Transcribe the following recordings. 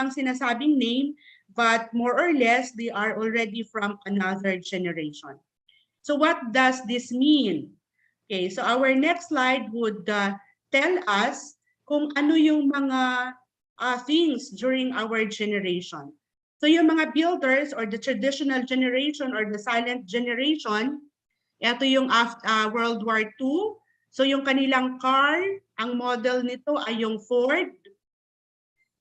pang sinasabing name, but more or less, they are already from another generation. So what does this mean? Okay, so our next slide would tell us kung ano yung mga things during our generation. So yung mga builders or the traditional generation or the silent generation, ito yung after World War II. So yung kanilang car, ang model nito ay yung Ford.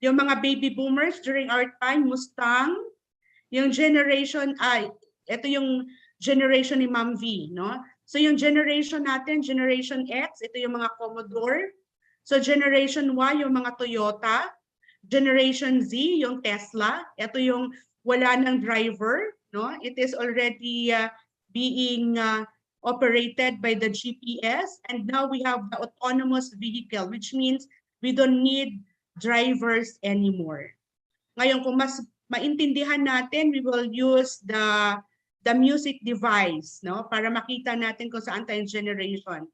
Yung mga baby boomers during our time, Mustang. Yung generation ay, ito yung generation ni Ma'am V, no? So yung generation natin, Generation X, ito yung mga Commodore. So Generation Y, yung mga Toyota. Generation Z, yung Tesla. Ito yung wala ng driver, no? It is already being operated by the GPS, and now we have the autonomous vehicle, which means we don't need drivers anymore. Ngayon, kung mas maintindihan natin, we will use the music device, no, para makita natin kung saan tayong generation.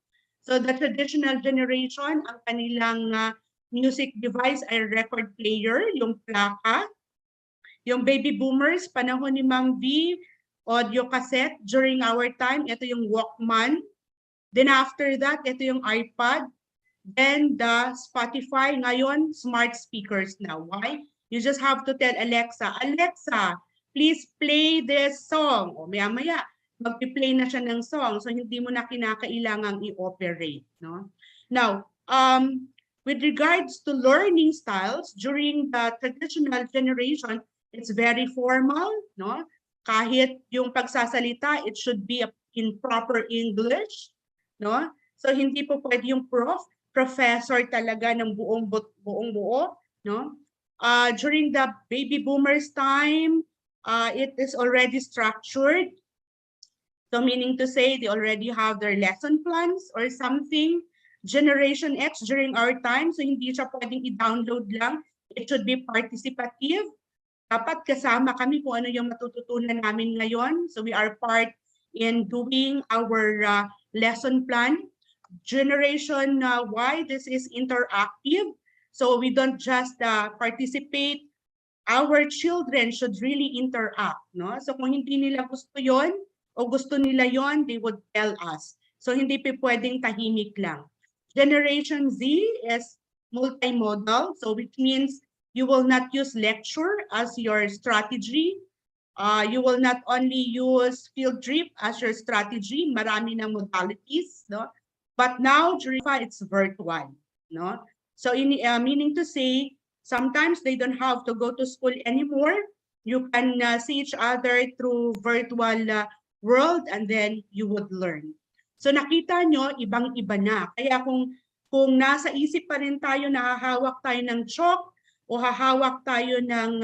So the traditional generation, ang kanilang music device ay record player, yung plaka. Yung baby boomers, panahon ni Ma'am V, audio cassette. During our time, ito yung Walkman. Then after that, ito yung iPod. Then the Spotify. Ngayon, smart speakers now. Why? You just have to tell Alexa, Alexa, please play this song. O maya-maya, mag-play na siya ng song. So hindi mo na kinakailangang i-operate. No? Now, with regards to learning styles, during the traditional generation, it's very formal. No? Kahit yung pagsasalita, it should be in proper English. No? So hindi po pwede yung professor talaga ng buong buo, no? During the baby boomers time, it is already structured. So meaning to say they already have their lesson plans or something. Generation X during our time, so hindi siya pwedeng i-download lang. It should be participative. Dapat kasama kami kung ano yung matututunan namin ngayon. So we are part in doing our lesson plan. Generation Y, this is interactive. So we don't just participate. Our children should really interact. No? So kung hindi nila gusto yon o gusto nila yon, they would tell us. So hindi pa pwedeng tahimik lang. Generation Z is multimodal. So which means you will not use lecture as your strategy. You will not only use field trip as your strategy. Marami ng modalities. No? But now, during it's virtual. No? So meaning to say, sometimes they don't have to go to school anymore. You can see each other through virtual world, and then you would learn. So nakita nyo, ibang-iba na. Kaya kung nasa isip pa rin tayo, hahawak tayo ng chalk o hahawak tayo ng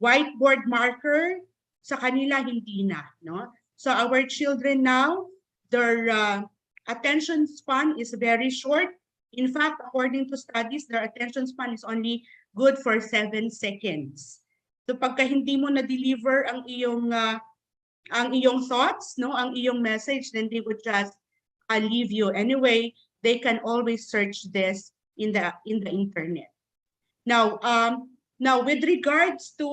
whiteboard marker, sa kanila hindi na. No? So our children now, their attention span is very short. In fact, according to studies, their attention span is only good for 7 seconds. So pagka hindi mo na-deliver ang iyong thoughts, no, ang iyong message, then they would just leave you. Anyway, they can always search this in the internet. Now, with regards to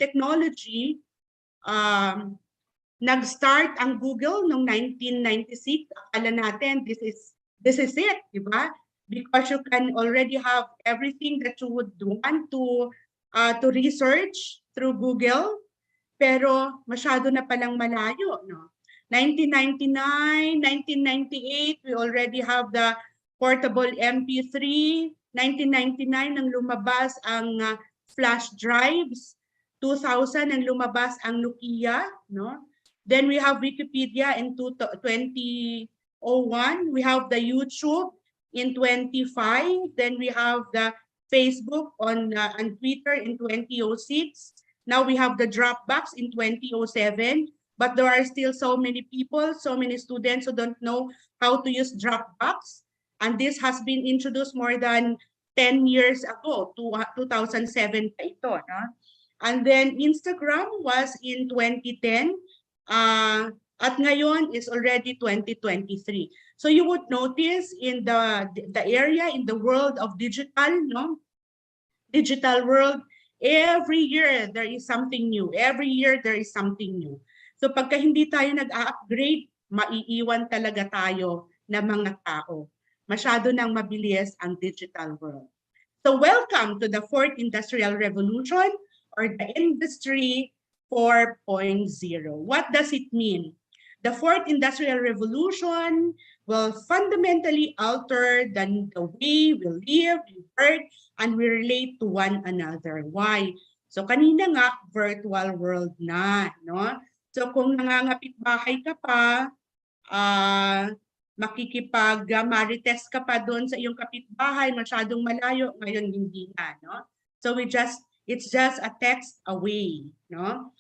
technology, nag-start ang Google noong 1996. Akala natin this is it, di ba? Because you can already have everything that you would want to research through Google, pero masyado na palang malayo, no? 1999, 1998, we already have the portable MP3. 1999 nang lumabas ang flash drives. 2000 nang lumabas ang Nokia, no? Then we have Wikipedia in 2001. We have the YouTube in 25. Then we have the Facebook and Twitter in 2006. Now we have the Dropbox in 2007. But there are still so many people, so many students who don't know how to use Dropbox. And this has been introduced more than 10 years ago, 2007 pa ito. No? And then Instagram was in 2010. At ngayon is already 2023. So you would notice in the area, in the world of digital, no, digital world, every year there is something new. Every year there is something new. So pagka hindi tayo nag-upgrade, maiiwan talaga tayo ng mga tao. Masyado nang mabilis ang digital world. So welcome to the fourth industrial revolution or the industry 4.0. What does it mean? The fourth industrial revolution will fundamentally alter the way we live, we work, and we relate to one another. Why? So kanina nga, virtual world na, no? So kung nangangapit bahay ka pa, marites ka pa doon sa iyong kapitbahay, masyadong malayo, ngayon hindi na, no? So it's just a text away, no?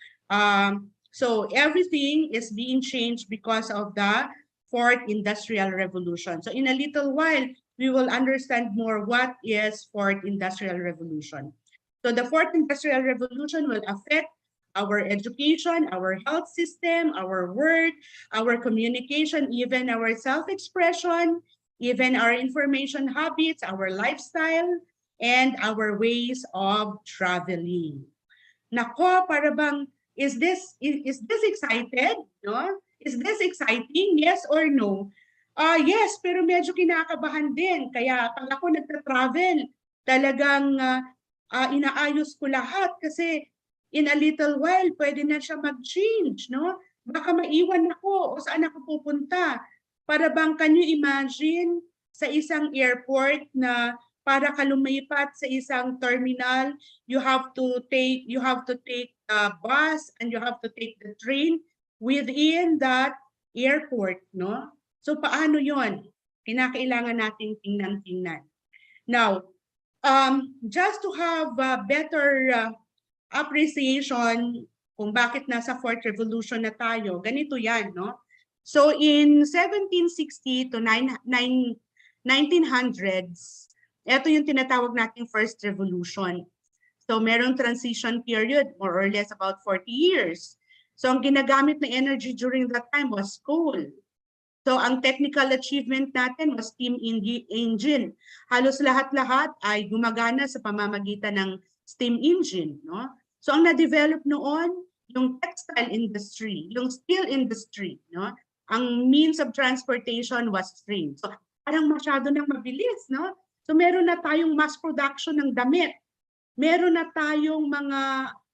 So everything is being changed because of the fourth industrial revolution. So in a little while, we will understand more what is fourth industrial revolution. So the fourth industrial revolution will affect our education, our health system, our work, our communication, even our self-expression, even our information habits, our lifestyle, and our ways of traveling. Nako, para bang, is this excited? No? Is this exciting? Yes or no? Yes, pero medyo kinakabahan din. Kaya pag ako nagta-travel, talagang inaayos ko lahat kasi in a little while, pwede na siya mag-change, no? Baka maiwan ako o saan ako pupunta. Para bang, can you imagine sa isang airport na para ka lumipat sa isang terminal, you have to take the bus and you have to take the train within that airport, no? So paano 'yon? Kinakailangan nating tingnan-tingnan. Now, just to have a better appreciation kung bakit nasa fourth revolution na tayo, ganito yan, no? So in 1760 to 1900s, ito yung tinatawag nating first revolution. So merong transition period, more or less about 40 years. So ang ginagamit na energy during that time was coal. So ang technical achievement natin was steam engine. Halos lahat-lahat ay gumagana sa pamamagitan ng steam engine, no? So ang na-develop noon, yung textile industry, yung steel industry, no? Ang means of transportation was train. So parang masyado nang mabilis, no? So meron na tayong mass production ng damit. Meron na tayong mga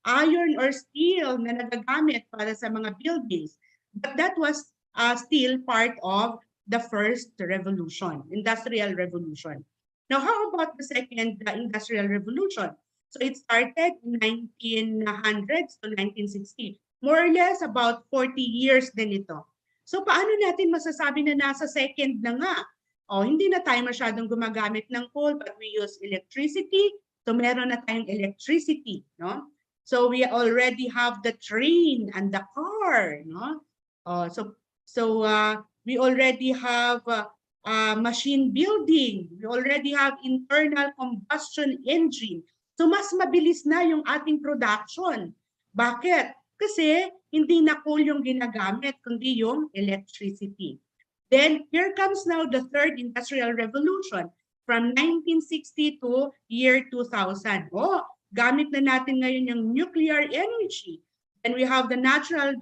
iron or steel na nagagamit para sa mga buildings. But that was still part of the first revolution, industrial revolution. Now, how about the second industrial revolution? So it started in 1900s to 1960. More or less about 40 years din ito. So paano natin masasabi na nasa second na nga? Hindi na tayo masyadong gumagamit ng coal but we use electricity. So meron na tayong electricity, no? So we already have the train and the car, no? So we already have machine building. We already have internal combustion engine. So mas mabilis na yung ating production. Bakit? Kasi hindi na coal yung ginagamit, kundi yung electricity. Then here comes now the third industrial revolution from 1960 to year 2000. Gamit na natin ngayon yung nuclear energy. And we have the natural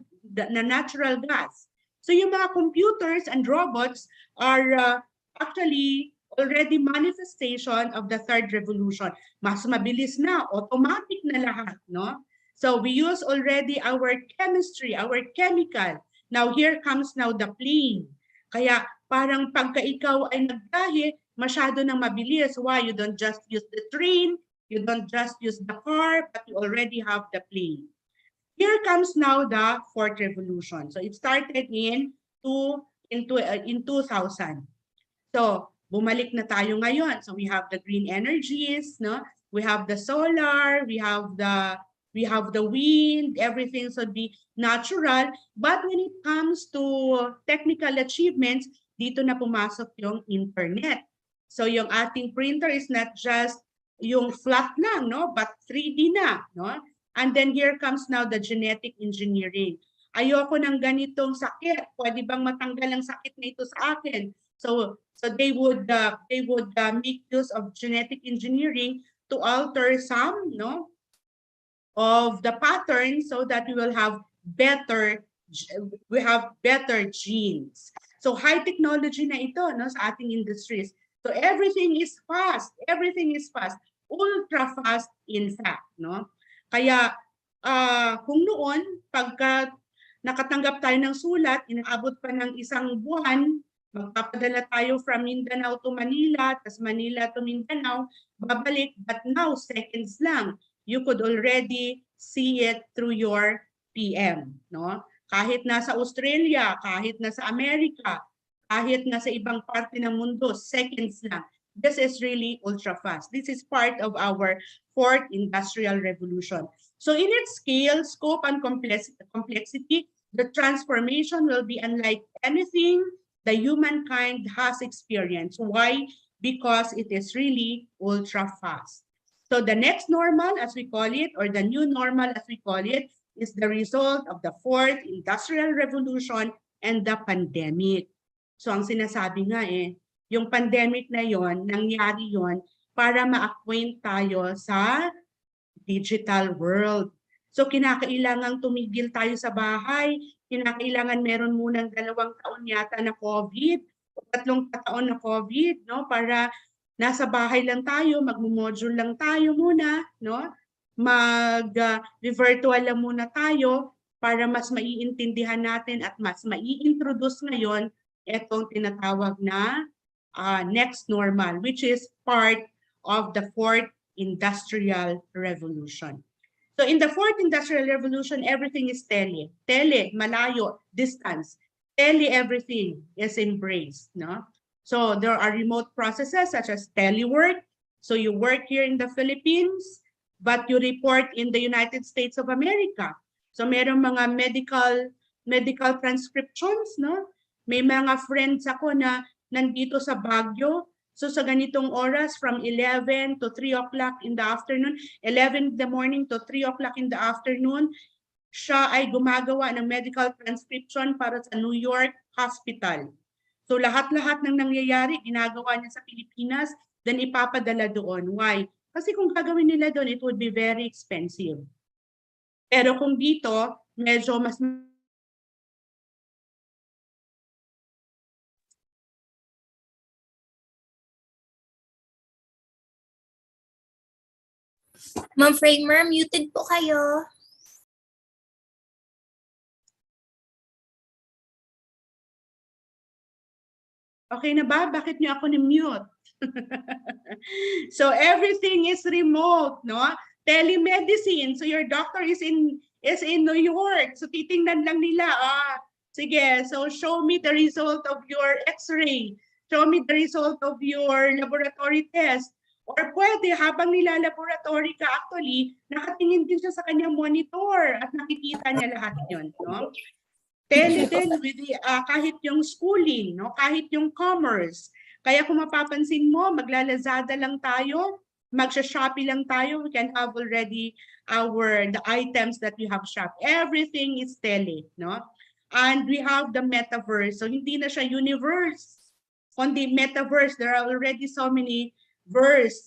gas. So yung mga computers and robots are actually already manifestation of the third revolution. Mas mabilis na, automatic na lahat, no? So we use already our chemistry, our chemical. Now here comes now the plane. Kaya parang pagka ikaw ay nagbiyahe, masyado nang mabilis. Why? You don't just use the train, you don't just use the car, but you already have the plane. Here comes now the fourth revolution. So it started in 2000. So bumalik na tayo ngayon. So we have the green energies, no? We have the solar, we have the wind, everything should be natural. But when it comes to technical achievements, dito na pumasok yung internet. So yung ating printer is not just yung flat lang, no? But 3D na, no? And then here comes now the genetic engineering. Ayoko ng ganitong sakit. Pwede bang matanggal ang sakit na ito sa akin? So they would make use of genetic engineering to alter some, of the pattern so that better we have better genes. So high technology na ito, sa ating industries. So everything is fast. Everything is fast. Ultra fast in fact, Kaya kung noon pagka nakatanggap tayo ng sulat, inaabot pa ng isang buwan, magpapadala tayo from Mindanao to Manila, tas Manila to Mindanao, babalik, but now seconds lang. You could already see it through your PM, Kahit nasa Australia, kahit nasa Amerika, kahit nasa ibang parte ng mundo, seconds lang. This is really ultra fast. This is part of our fourth industrial revolution. So in its scale, scope, and complexity, the transformation will be unlike anything the humankind has experienced. Why? Because it is really ultra fast. So the next normal, as we call it, or the new normal, as we call it, is the result of the fourth industrial revolution and the pandemic. So ang sinasabi nga yung pandemic na yon, nangyari yon para ma-acquaint tayo sa digital world. So kinakailangan tumigil tayo sa bahay, kinakailangan meron munang 2 taon yata na COVID, o 3 taon na COVID, para nasa bahay lang tayo, magmo-module lang tayo muna, mag-virtual lang muna tayo para mas maiintindihan natin at mas mai-introduce ngayon itong tinatawag na next normal, which is part of the fourth industrial revolution. So in the fourth industrial revolution, everything is tele. Tele, malayo, distance. Tele, everything is embraced. So there are remote processes such as telework. So you work here in the Philippines, but you report in the United States of America. So merong mga medical transcriptions, May mga friends ako na nandito sa Baguio. So sa ganitong oras, from 11 to 3 o'clock in the afternoon, 11 in the morning to 3 o'clock in the afternoon, siya ay gumagawa ng medical transcription para sa New York Hospital. So lahat-lahat ng nangyayari, ginagawa niya sa Pilipinas, then ipapadala doon. Why? Kasi kung gagawin nila doon, it would be very expensive. Pero kung dito, medyo mas Ma'am Framer, muted po kayo. Okay na ba? Bakit niyo ako ni-mute? So everything is remote, Telemedicine. So your doctor is in New York. So titingnan lang nila, sige, so show me the result of your x-ray. Show me the result of your laboratory test. Or pwede, habang nilalaboratory ka, actually, nakatingin din siya sa kanyang monitor at nakikita niya lahat yun, Tele din, kahit yung schooling, kahit yung commerce. Kaya kung mapapansin mo, maglalazada lang tayo, magsha-Shopee lang tayo, we can have already the items that we have shopped. Everything is tele, And we have the metaverse. So hindi na siya universe. On the metaverse, there are already so many verse,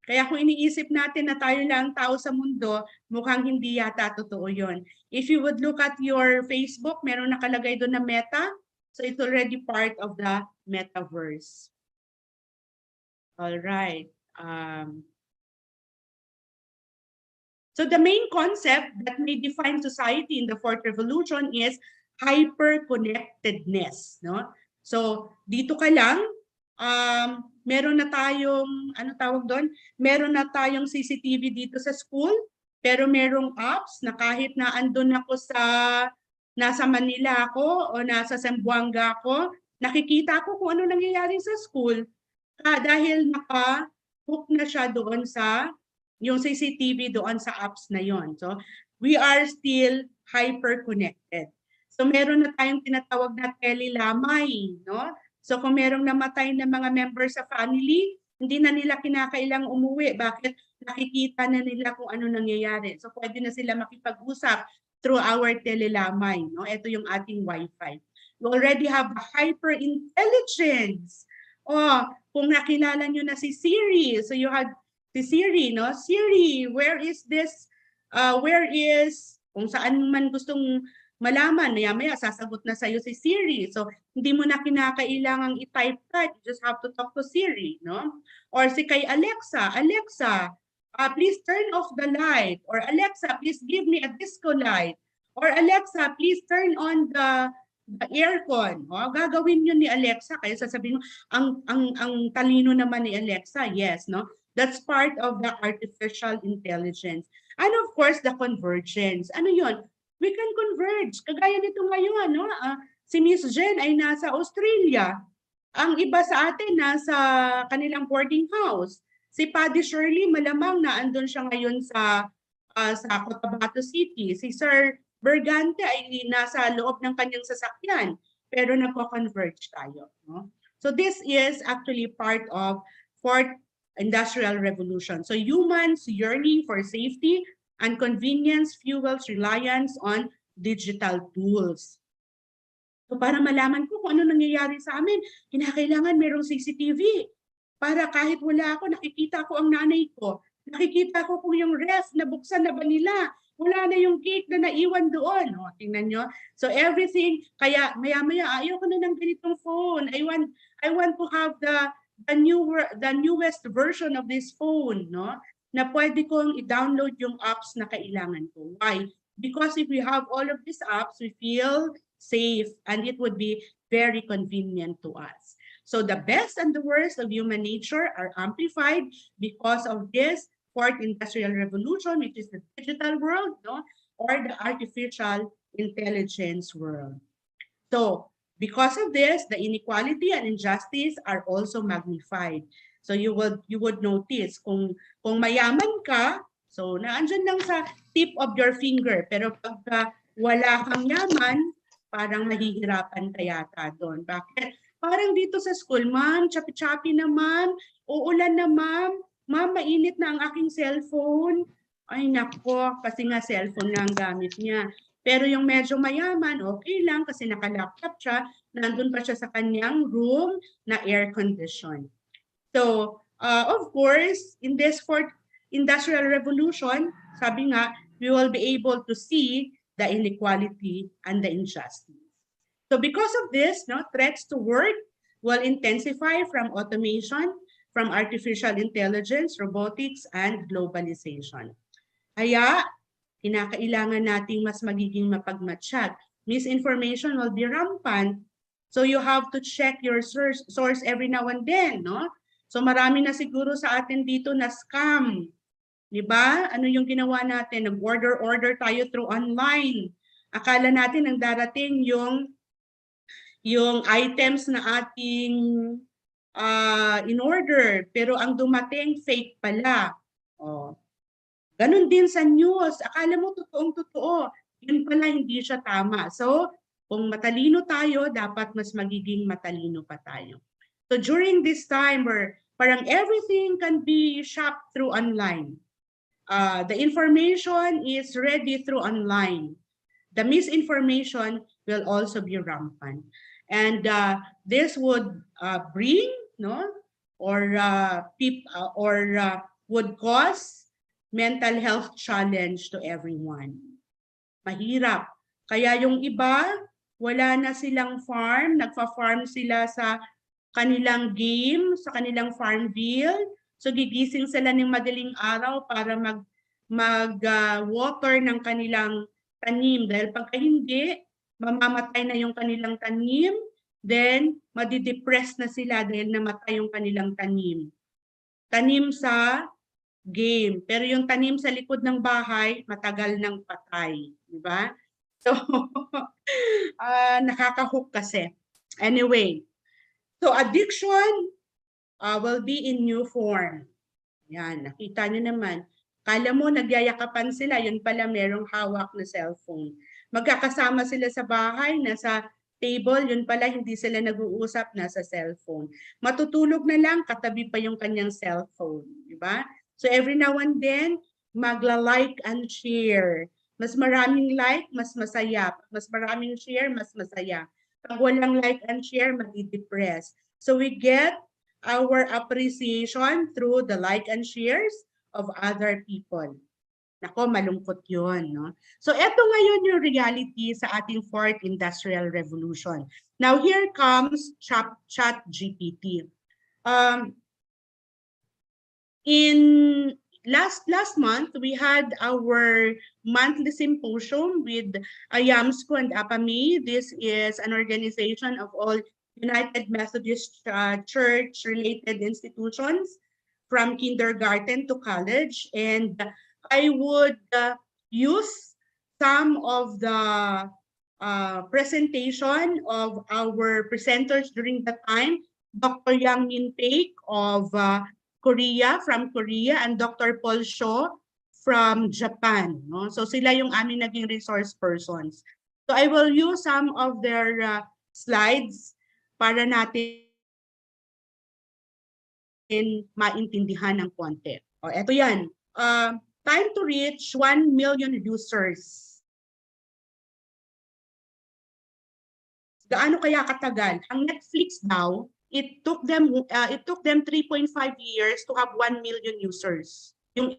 Kaya kung iniisip natin na tayo lang tao sa mundo, mukhang hindi yata totoo yon. If you would look at your Facebook, meron nakalagay doon na meta. So it's already part of the metaverse. All right. So the main concept that may define society in the fourth revolution is hyper-connectedness. So dito ka lang, meron na tayong, Meron na tayong CCTV dito sa school, pero merong apps na kahit na andun ako nasa Manila ako o nasa Zamboanga ako, nakikita ko kung ano nangyayari sa school. Dahil naka-hook na siya doon sa yung CCTV doon sa apps na yon. So we are still hyper-connected. So meron na tayong tinatawag na telelamay, So kung merong namatay na mga members sa family, hindi na nila kinakailang umuwi. Bakit? Nakikita na nila kung ano nangyayari. So pwede na sila makipag-usap through our telelamay. Ito yung ating Wi-Fi. We already have hyper-intelligence. Kung nakilala nyo na si Siri, so you Si Siri, no? Siri, where is this, kung saan man gustong malaman, maya-maya sasagot na sa'yo si Siri. So, hindi mo na kinakailangang i-type that. You just have to talk to Siri, no? Or si kay Alexa, Alexa, please turn off the light. Or Alexa, please give me a disco light. Or Alexa, please turn on the aircon. O, gagawin yun ni Alexa. Kaya sasabihin mo, ang talino naman ni Alexa, yes, no? That's part of the artificial intelligence. And of course, the convergence. Ano yun? We can converge. Kagaya nito ngayon, no? Si Miss Jen ay nasa Australia. Ang iba sa atin nasa kanilang boarding house. Si Paddy Shirley, malamang na andun siya ngayon sa Cotabato City. Si Sir Bergante ay nasa loob ng kanyang sasakyan. Pero nagko-converge tayo. No? So this is actually part of fourth industrial revolution. So humans yearning for safety and convenience fuels reliance on digital tools. So para malaman ko kung ano nangyayari sa amin, kinakailangan merong CCTV. Para kahit wala ako, nakikita ko ang nanay ko. Nakikita ko kung yung ref, nabuksan na ba nila? Wala na yung cake na naiwan doon. O, tingnan nyo. So everything, kaya maya-maya, ayoko na ng ganitong phone. I want to have the newest version of this phone, no? Na pwede kong i-download yung apps na kailangan ko. Why? Because if we have all of these apps, we feel safe and it would be very convenient to us. So the best and the worst of human nature are amplified because of this fourth industrial revolution, which is the digital world, no? Or the artificial intelligence world. So because of this, the inequality and injustice are also magnified. So you would notice kung mayaman ka, so naandyan lang sa tip of your finger, pero pagka wala kang yaman, parang mahihirapan ka yata doon. Bakit? Parang dito sa school, ma'am, chapi-chapi na ma'am, uulan na ma'am, ma'am, mainit na ang aking cellphone. Ay nako, kasi nga cellphone na ang gamit niya. Pero yung medyo mayaman, okay lang kasi naka-laptop siya, nandun pa siya sa kanyang room na air condition. So, of course, in this fourth industrial revolution, sabi nga, we will be able to see the inequality and the injustice. So because of this, no, threats to work will intensify from automation, from artificial intelligence, robotics, and globalization. Kaya, kinakailangan nating mas magiging mapagmatsyag. Misinformation will be rampant. So you have to check your source every now and then, no? So marami na siguro sa atin dito na scam. Di ba? Ano yung ginawa natin? Nag-order tayo through online. Akala natin ang darating yung items na ating in-order. Pero ang dumating, fake pala. Oh. Ganun din sa news. Akala mo totoong-totoo. Yun pala, hindi siya tama. So, kung matalino tayo, dapat mas magiging matalino pa tayo. So during this time where parang everything can be shopped through online, the information is ready through online. The misinformation will also be rampant. And this would bring, no, or would cause mental health challenge to everyone. Mahirap. Kaya yung iba, wala na silang farm, nagfa-farm sila sa kanilang game, sa kanilang farmville. So gigising sila ng madaling araw para mag-water ng kanilang tanim. Dahil pagka hindi, mamamatay na yung kanilang tanim, then madidepress na sila dahil namatay yung kanilang tanim. Tanim sa game. Pero yung tanim sa likod ng bahay, matagal nang patay. Diba? So, nakaka-hook kasi. Anyway, so addiction will be in new form. Yan, nakita nyo naman. Kala mo nagyayakapan sila, yun pala merong hawak na cellphone. Magkakasama sila sa bahay, nasa table, yun pala hindi sila nag-uusap, nasa cellphone. Matutulog na lang, katabi pa yung kanyang cellphone. Diba? So every now and then, magla-like and share. Mas maraming like, mas masaya. Mas maraming share, mas masaya. Pag walang like and share, madi-depress. So we get our appreciation through the like and shares of other people. Nako, malungkot yun, no? So, eto ngayon yung reality sa ating fourth industrial revolution. Now, here comes ChatGPT. In last month, we had our monthly symposium with Ayamsco and APAMI. This is an organization of all United Methodist Church-related institutions from kindergarten to college. And I would use some of the presentation of our presenters during the time, Dr. Yang Min Paik of from Korea, and Dr. Paul Shaw from Japan. No? So sila yung aming naging resource persons. So I will use some of their slides para natin maintindihan ng konti. O, eto yan. Time to reach 1 million users. Gaano kaya katagal? Ang Netflix daw, it took them 3.5 years to have 1 million users. Yung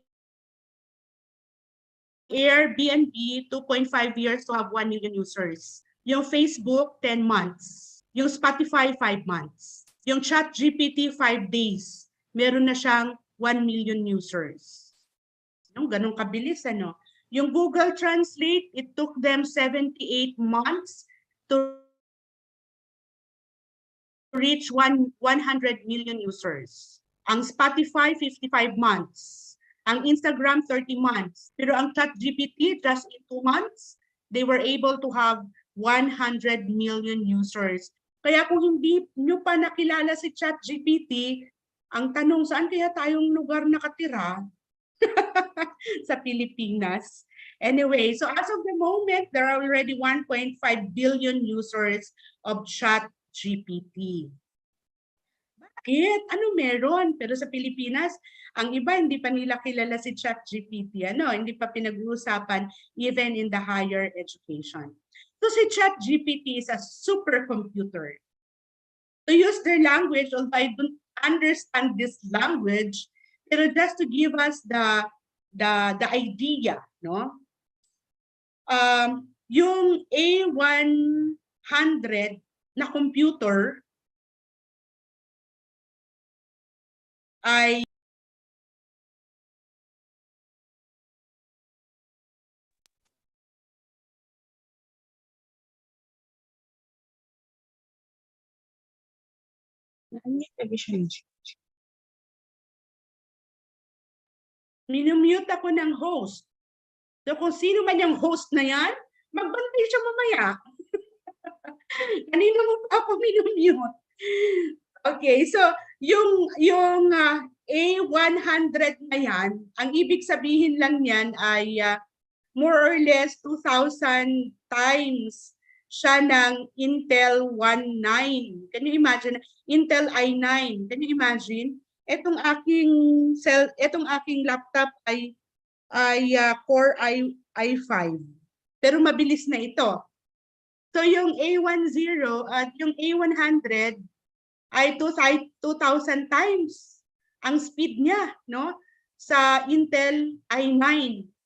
Airbnb, 2.5 years to have 1 million users. Yung Facebook, 10 months. Yung Spotify, 5 months. Yung ChatGPT, 5 days. Meron na siyang 1 million users. Yung ganun kabilis, ano? Yung Google Translate, it took them 78 months to reach 100 million users. Ang Spotify, 55 months. Ang Instagram, 30 months. Pero ang ChatGPT, just in 2 months, they were able to have 100 million users. Kaya kung hindi nyo pa nakilala si ChatGPT, ang tanong, saan kaya tayong lugar nakatira? Sa Pilipinas. Anyway, so as of the moment, there are already 1.5 billion users of ChatGPT. Bakit? Ano meron? Pero sa Pilipinas, ang iba hindi pa nila kilala si ChatGPT. Hindi pa pinag-uusapan even in the higher education. So si ChatGPT is a supercomputer. To use their language, although I don't understand this language, pero just to give us the idea, no? Yung A100 na computer ay minumute ako ng host. So kung sino man yung host na yan, magbantay siya mamaya. Kanina mo pa ako minumute. Okay, so yung A100 na yan, ang ibig sabihin lang yan ay more or less 2,000 times siya ng Intel 19. Can you imagine? Intel i9. Can you imagine? Etong aking laptop ay Core i5. Pero mabilis na ito. So yung A10 at yung A100 ay 2,000 times ang speed niya, no? Sa Intel i9.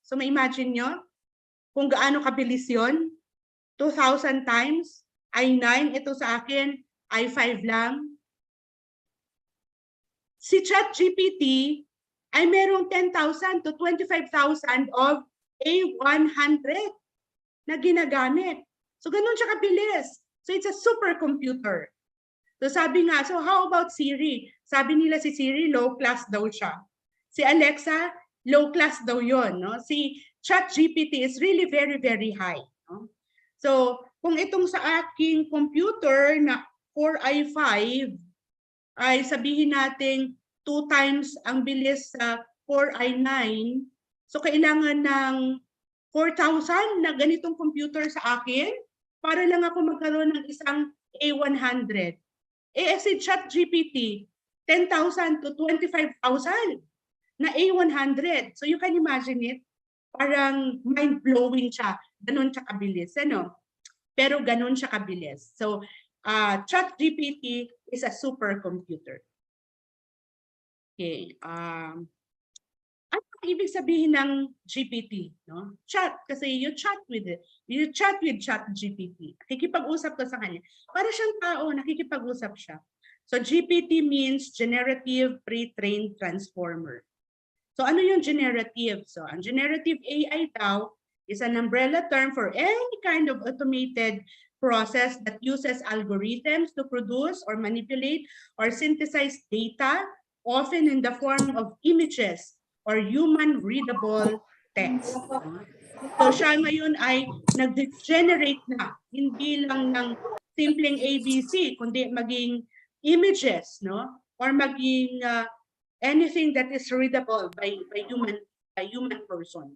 So ma-imagine nyo kung gaano kabilis yon? 2,000 times i9, ito sa akin i5 lang. Si ChatGPT ay merong 10,000 to 25,000 of A100 na ginagamit. So ganun siya kabilis. So it's a supercomputer. So sabi nga, so how about Siri? Sabi nila si Siri, low class daw siya. Si Alexa, low class daw yon, no? Si ChatGPT is really very, very high. No? So kung itong sa aking computer na Core i5 ay sabihin natin 2 times ang bilis sa Core i9, so kailangan ng 4,000 na ganitong computer sa akin para lang ako magkaroon ng isang A100. Si ChatGPT, 10,000 to 25,000 na A100. So you can imagine it, parang mind-blowing siya. Ganun siya kabilis. Pero ganun siya kabilis. So ChatGPT is a supercomputer. Okay. Ano ang ibig sabihin ng GPT? No? Chat, kasi you chat with it. You chat with ChatGPT. Nakikipag-usap ka sa kanya. Para siyang tao, nakikipag-usap siya. So GPT means Generative Pre-trained Transformer. So ano yung generative? So ang generative AI daw is an umbrella term for any kind of automated process that uses algorithms to produce or manipulate or synthesize data, often in the form of images or human readable text. So siya ngayon ay nag-generate na, hindi lang ng simpleng ABC, kundi maging images, no? Or maging anything that is readable by human person.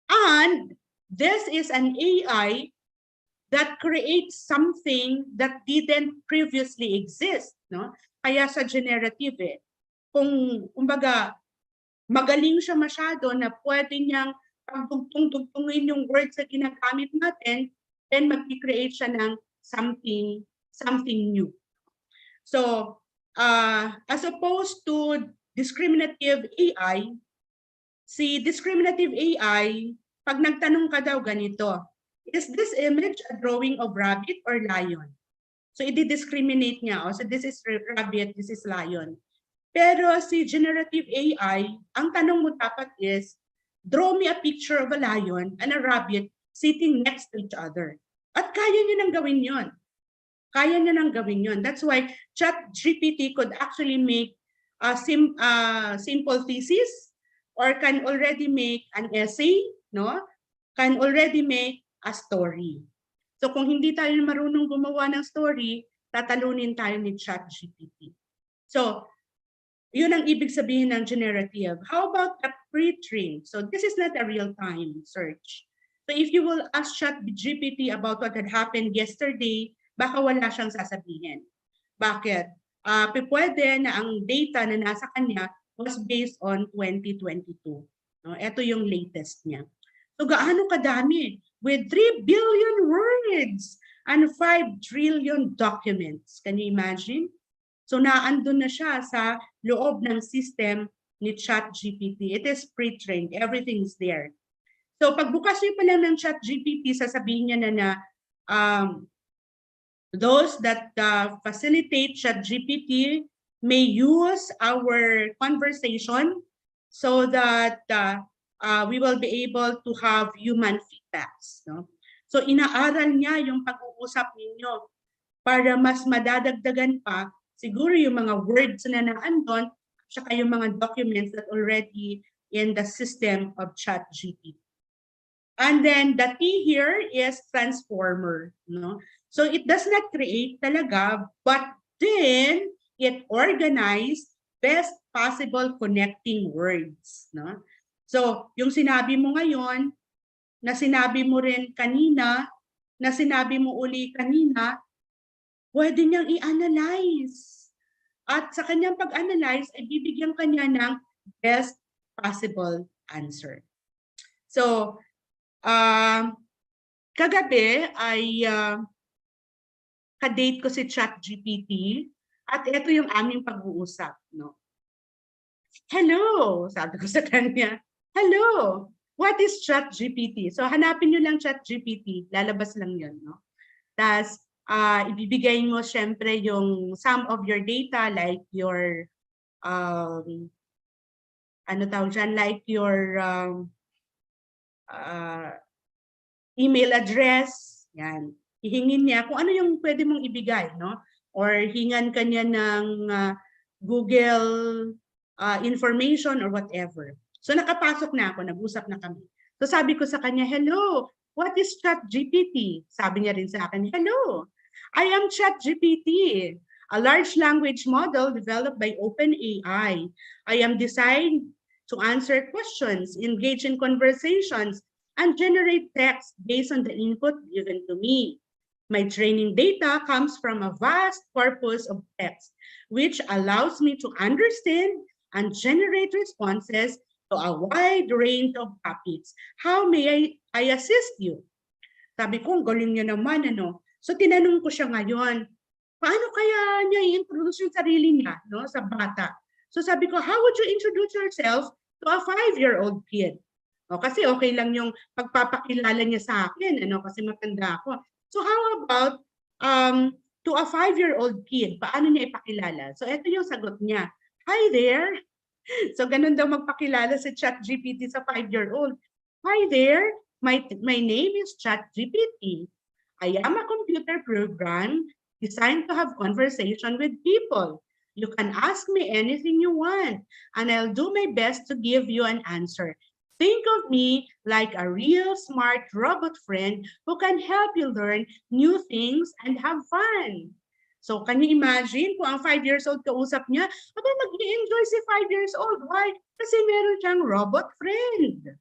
And this is an AI that creates something that didn't previously exist, no? Kaya sa generative kumbaga magaling siya masyado na pwede niyang pagdugtong-dugtungin yung words na ginagamit natin, then mag-create siya ng something new. So, as opposed to discriminative AI, si discriminative AI, pag nagtanong ka daw ganito, is this image a drawing of rabbit or lion? So, i-discriminate niya. So, this is rabbit, this is lion. Pero si generative AI, ang tanong mo dapat is, draw me a picture of a lion and a rabbit sitting next to each other. At kaya niya nang gawin yon. Kaya niya nang gawin yon. That's why ChatGPT could actually make a simple thesis or can already make an essay, no? Can already make a story. So kung hindi tayo marunong gumawa ng story, tatalunin tayo ni ChatGPT. So, yun ang ibig sabihin ng generative. How about the pre-trained? So this is not a real-time search. So if you will ask ChatGPT about what had happened yesterday, baka wala siyang sasabihin. Bakit? Pwede na ang data na nasa kanya was based on 2022. No? Ito yung latest niya. So gaano kadami? With 3 billion words and 5 trillion documents. Can you imagine? So naandun na siya sa loob ng system ni ChatGPT. It is pre-trained. Everything is there. So pagbukas niyo pa lang ng ChatGPT, sasabihin niya na those that facilitate ChatGPT may use our conversation so that we will be able to have human feedbacks. No? So inaaral niya yung pag-uusap ninyo para mas madadagdagan pa siguro yung mga words na naandun at yung mga documents that already in the system of ChatGPT. And then the T here is transformer. No? So it does not create talaga, but then it organizes best possible connecting words. No? So yung sinabi mo ngayon, na sinabi mo rin kanina, na sinabi mo uli kanina, pwede niyang i-analyze. At sa kanyang pag-analyze, ay bibigyan kanya ng best possible answer. So, kagabi ay kadate ko si ChatGPT at ito yung aming pag-uusap. No? Hello, sabi ko sa kanya. Hello, what is ChatGPT? So hanapin nyo lang ChatGPT, lalabas lang yun. No? Tapos, ibibigay mo syempre yung some of your data like your ano tawag dyan, like your email address, yan. Hihingin niya kung ano yung pwede mong ibigay, no? Or hingan kanya ng Google information or whatever. So nakapasok na ako, nag-usap na kami. So sabi ko sa kanya, hello, what is ChatGPT? Sabi niya rin sa akin, hello, I am ChatGPT, a large language model developed by OpenAI. I am designed to answer questions, engage in conversations, and generate text based on the input given to me. My training data comes from a vast corpus of text, which allows me to understand and generate responses to a wide range of topics. How may I assist you? Sabi ko, galing niya naman, ano? So tinanong ko siya ngayon, paano kaya niya i-introduce yung sarili niya, no, sa bata? So sabi ko, how would you introduce yourself to a 5-year-old kid? O, kasi okay lang yung pagpapakilala niya sa akin, kasi matanda ako. So how about to a 5-year-old kid? Paano niya ipakilala? So ito yung sagot niya. Hi there. So ganun daw magpakilala sa ChatGPT sa 5-year-old. Hi there. My name is ChatGPT. I am a computer program designed to have conversation with people. You can ask me anything you want, and I'll do my best to give you an answer. Think of me like a real smart robot friend who can help you learn new things and have fun. So, can you imagine kung ang 5 years old kausap niya, aba mag-i-enjoy si 5 years old. Why? Kasi meron siyang robot friend.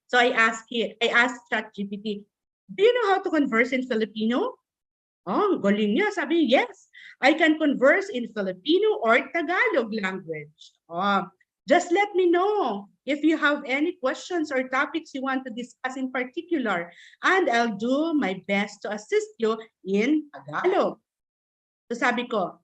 So I asked ChatGPT, do you know how to converse in Filipino? Oh, galing niya. Sabi niya, yes, I can converse in Filipino or Tagalog language. Oh, just let me know if you have any questions or topics you want to discuss in particular, and I'll do my best to assist you in Tagalog. So sabi ko,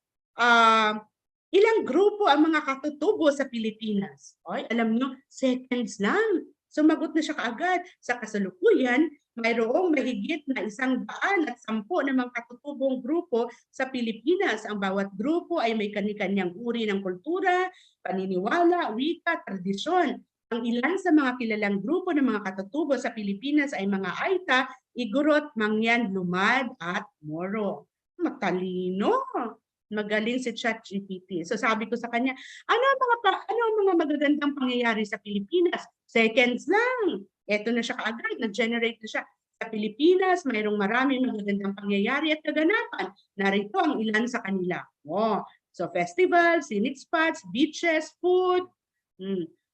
ilang grupo ang mga katutubo sa Pilipinas? Oy, alam nyo, seconds lang. Sumagot na siya kaagad. Sa kasalukuyan, mayroong mahigit na 110 na mga katutubong grupo sa Pilipinas. Ang bawat grupo ay may kani-kanyang uri ng kultura, paniniwala, wika, tradisyon. Ang ilan sa mga kilalang grupo ng mga katutubo sa Pilipinas ay mga Aita, Igorot, Mangyan, Lumad, at Moro. Matalino. Magaling si ChatGPT. So sabi ko sa kanya, ano ang mga magagandang pangyayari sa Pilipinas? Seconds lang. Ito na siya kaagad, nag-generate na siya. Sa Pilipinas, mayroong maraming magagandang pangyayari at kaganapan. Narito ang ilan sa kanila. Oh, so festivals, scenic spots, beaches, food.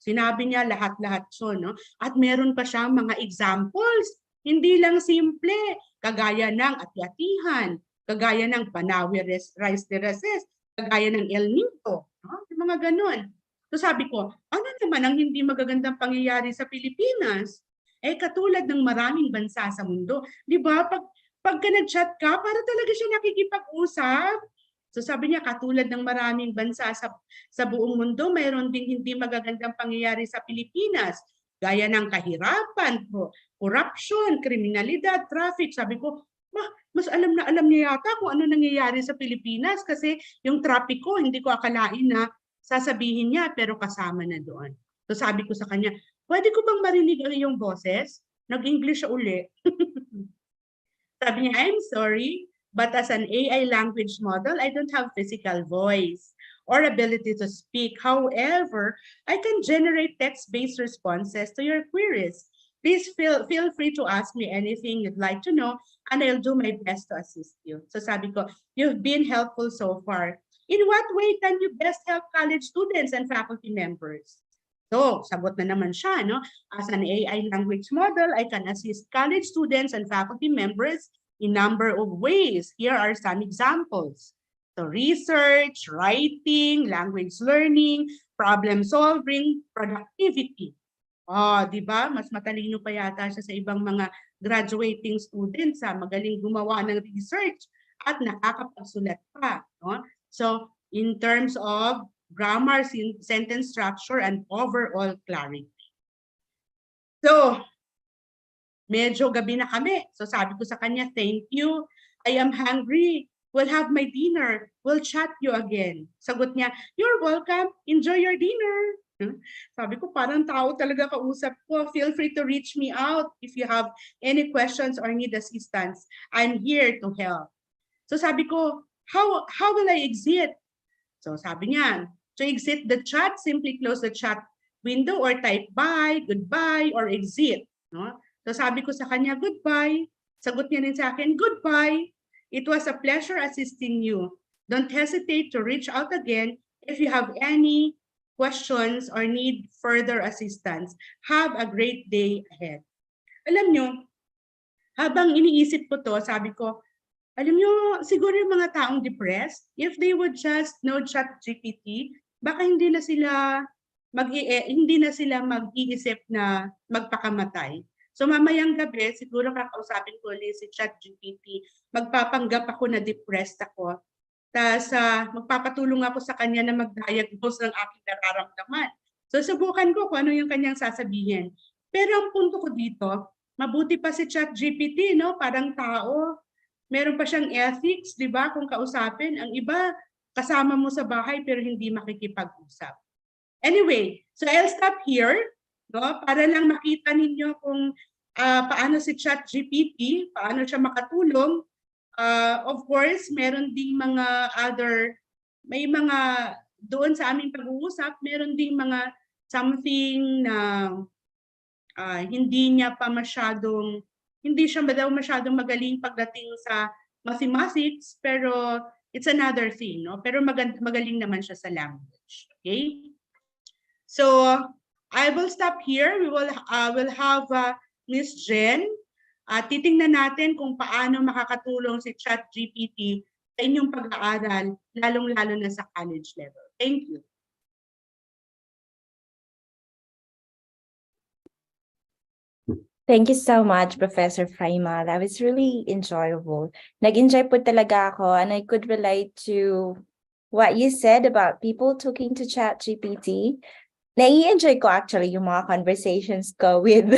Sinabi niya lahat-lahat so, no? At meron pa siyang mga examples. Hindi lang simple, kagaya ng ati-atihan, kagaya ng Panawi Rice Terraces, kagaya ng El Nido, no? Yung mga ganun. So sabi ko, ano naman ang hindi magagandang pangyayari sa Pilipinas? Katulad ng maraming bansa sa mundo, di ba? Pagka nag-chat ka, para talaga siya nakikipag-usap. So sabi niya, katulad ng maraming bansa sa buong mundo, mayroon ding hindi magagandang pangyayari sa Pilipinas, gaya ng kahirapan, corruption, kriminalidad, traffic. Sabi ko, mas alam na alam niya yata kung ano nangyayari sa Pilipinas kasi yung traffic ko, hindi ko akalain na sasabihin niya pero kasama na doon. So sabi ko sa kanya, pwede ko bang marinig ang iyong boses? Nag-English siya uli. Sabi niya, I'm sorry, but as an AI language model, I don't have physical voice or ability to speak. However, I can generate text-based responses to your queries. Please feel free to ask me anything you'd like to know, and I'll do my best to assist you. So sabi ko, you've been helpful so far. In what way can you best help college students and faculty members? So, sagot na naman siya, no? As an AI language model, I can assist college students and faculty members in number of ways. Here are some examples. So, research, writing, language learning, problem solving, productivity. Di ba? Mas matalino pa yata siya sa ibang mga graduating students, magaling gumawa ng research at nakakapagsulat pa, no? So, in terms of grammar, sentence structure, and overall clarity. So, medyo gabi na kami. So sabi ko sa kanya, thank you. I am hungry. We'll have my dinner. We'll chat you again. Sagot niya, you're welcome. Enjoy your dinner. Sabi ko, parang tao talaga kausap ko. Feel free to reach me out if you have any questions or need assistance. I'm here to help. So sabi ko, how will I exit? So sabi niya, to exit the chat, simply close the chat window or type bye, goodbye, or exit. No? So sabi ko sa kanya, goodbye. Sagot niya rin sa akin, goodbye. It was a pleasure assisting you. Don't hesitate to reach out again if you have any questions or need further assistance. Have a great day ahead. Alam nyo, habang iniisip ko to, sabi ko, alam nyo, siguro yung mga taong depressed, if they would just know ChatGPT, baka hindi na sila mag-iisip na magpakamatay. So mamayang gabi, siguro kakausapin ko ulit si ChatGPT, magpapanggap ako na depressed ako. Tas magpapatulong ako sa kanya na mag-diagnose ng aking nararamdaman. So subukan ko kung ano yung kanyang sasabihin. Pero ang punto ko dito, mabuti pa si ChatGPT, no? Parang tao. Meron pa siyang ethics, di ba? Kung kausapin. Ang iba, kasama mo sa bahay pero hindi makikipag-usap. Anyway, so I'll stop here, no? Para lang makita ninyo kung paano si ChatGPT, paano siya makatulong. Of course, meron ding mga may mga doon sa aming pag-uusap, meron ding mga something na hindi siya daw masyadong magaling pagdating sa mathematics, pero it's another thing, no? Pero magaling naman siya sa language. Okay? So, I will stop here. We'll have Miss Jen. Titingnan natin kung paano makakatulong si ChatGPT sa inyong pag-aaral, lalong-lalo na sa college level. Thank you. Thank you so much, Professor Fraima. That was really enjoyable. Nag-enjoy po talaga ako, and I could relate to what you said about people talking to ChatGPT. Nai-enjoy ko actually yung mga conversations ko with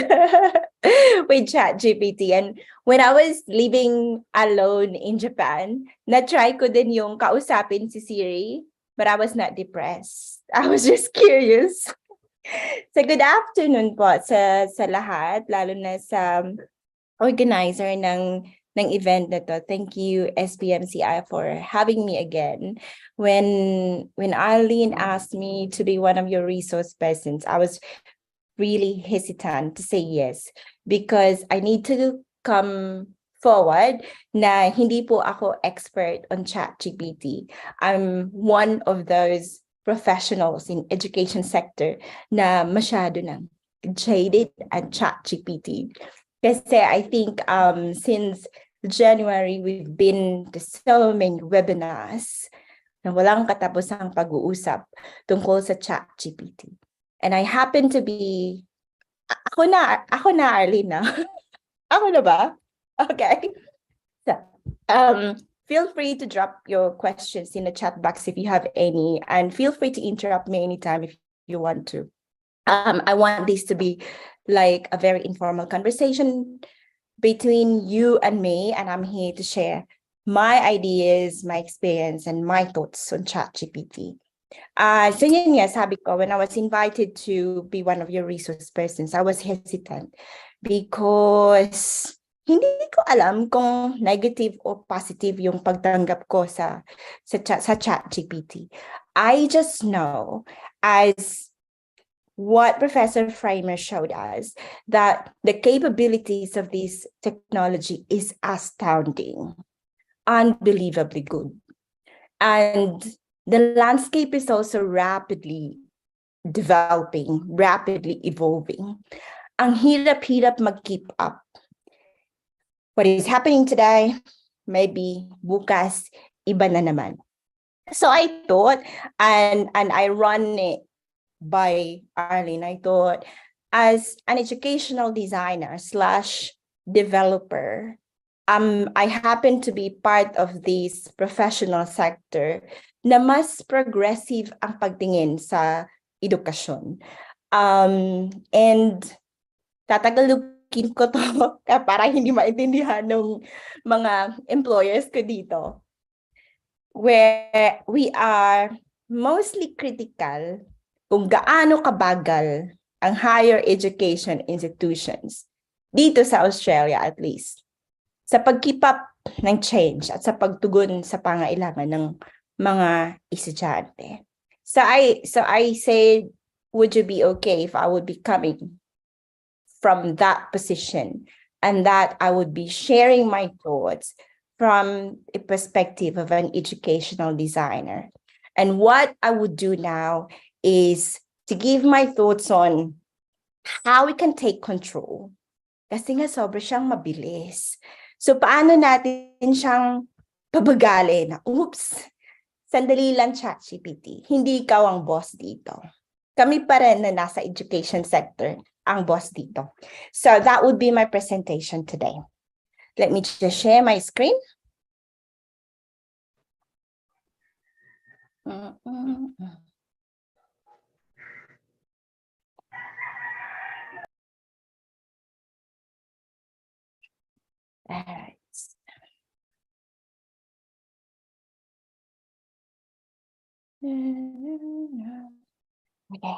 with ChatGPT. And when I was living alone in Japan, na-try ko din yung kausapin si Siri, but I was not depressed. I was just curious. So good afternoon po sa lahat, lalo na sa organizer ng event na to. Thank you, SBMCI, for having me again. When Arlene asked me to be one of your resource persons, I was really hesitant to say yes because I need to come forward na hindi po ako expert on ChatGPT. I'm one of those professionals in education sector na masyado nang jaded at ChatGPT. Kasi I think since January, we've been to so many webinars na walang katapusang pag-uusap tungkol sa ChatGPT. And I happen to be, ako na Arlene na. Ako na ba? Okay. So, feel free to drop your questions in the chat box if you have any, and feel free to interrupt me anytime if you want to. I want this to be like a very informal conversation between you and me, and I'm here to share my ideas, my experience, and my thoughts on ChatGPT. So yun nga, sabi ko, when I was invited to be one of your resource persons, I was hesitant because hindi ko alam kung negative or positive yung pagtanggap ko sa ChatGPT. I just know, as what Professor Framer showed us, that the capabilities of this technology is astounding, unbelievably good. And the landscape is also rapidly developing, rapidly evolving. Ang hirap-hirap mag-keep up. What is happening today, maybe bukas, iba na naman. So I thought, and I run it by Arlene, I thought, as an educational designer / developer, I happen to be part of this professional sector na mas progressive ang pagtingin sa edukasyon. And tatagalogin ko to para hindi maintindihan ng mga employers ko dito, where we are mostly critical kung gaano kabagal ang higher education institutions dito sa Australia, at least, sa pag-keep up ng change at sa pagtugon sa pangailangan ng mga estudyante. So I said, would you be okay if I would be coming from that position, and that I would be sharing my thoughts from a perspective of an educational designer? And what I would do now is to give my thoughts on how we can take control. Kasi nga sobra siyang mabilis. So paano natin siyang pabagalin na, oops, sandali lang ChatGPT, hindi ikaw ang boss dito. Kami pa rin na nasa education sector ang boss dito. So that would be my presentation today. Let me just share my screen. All right. Okay.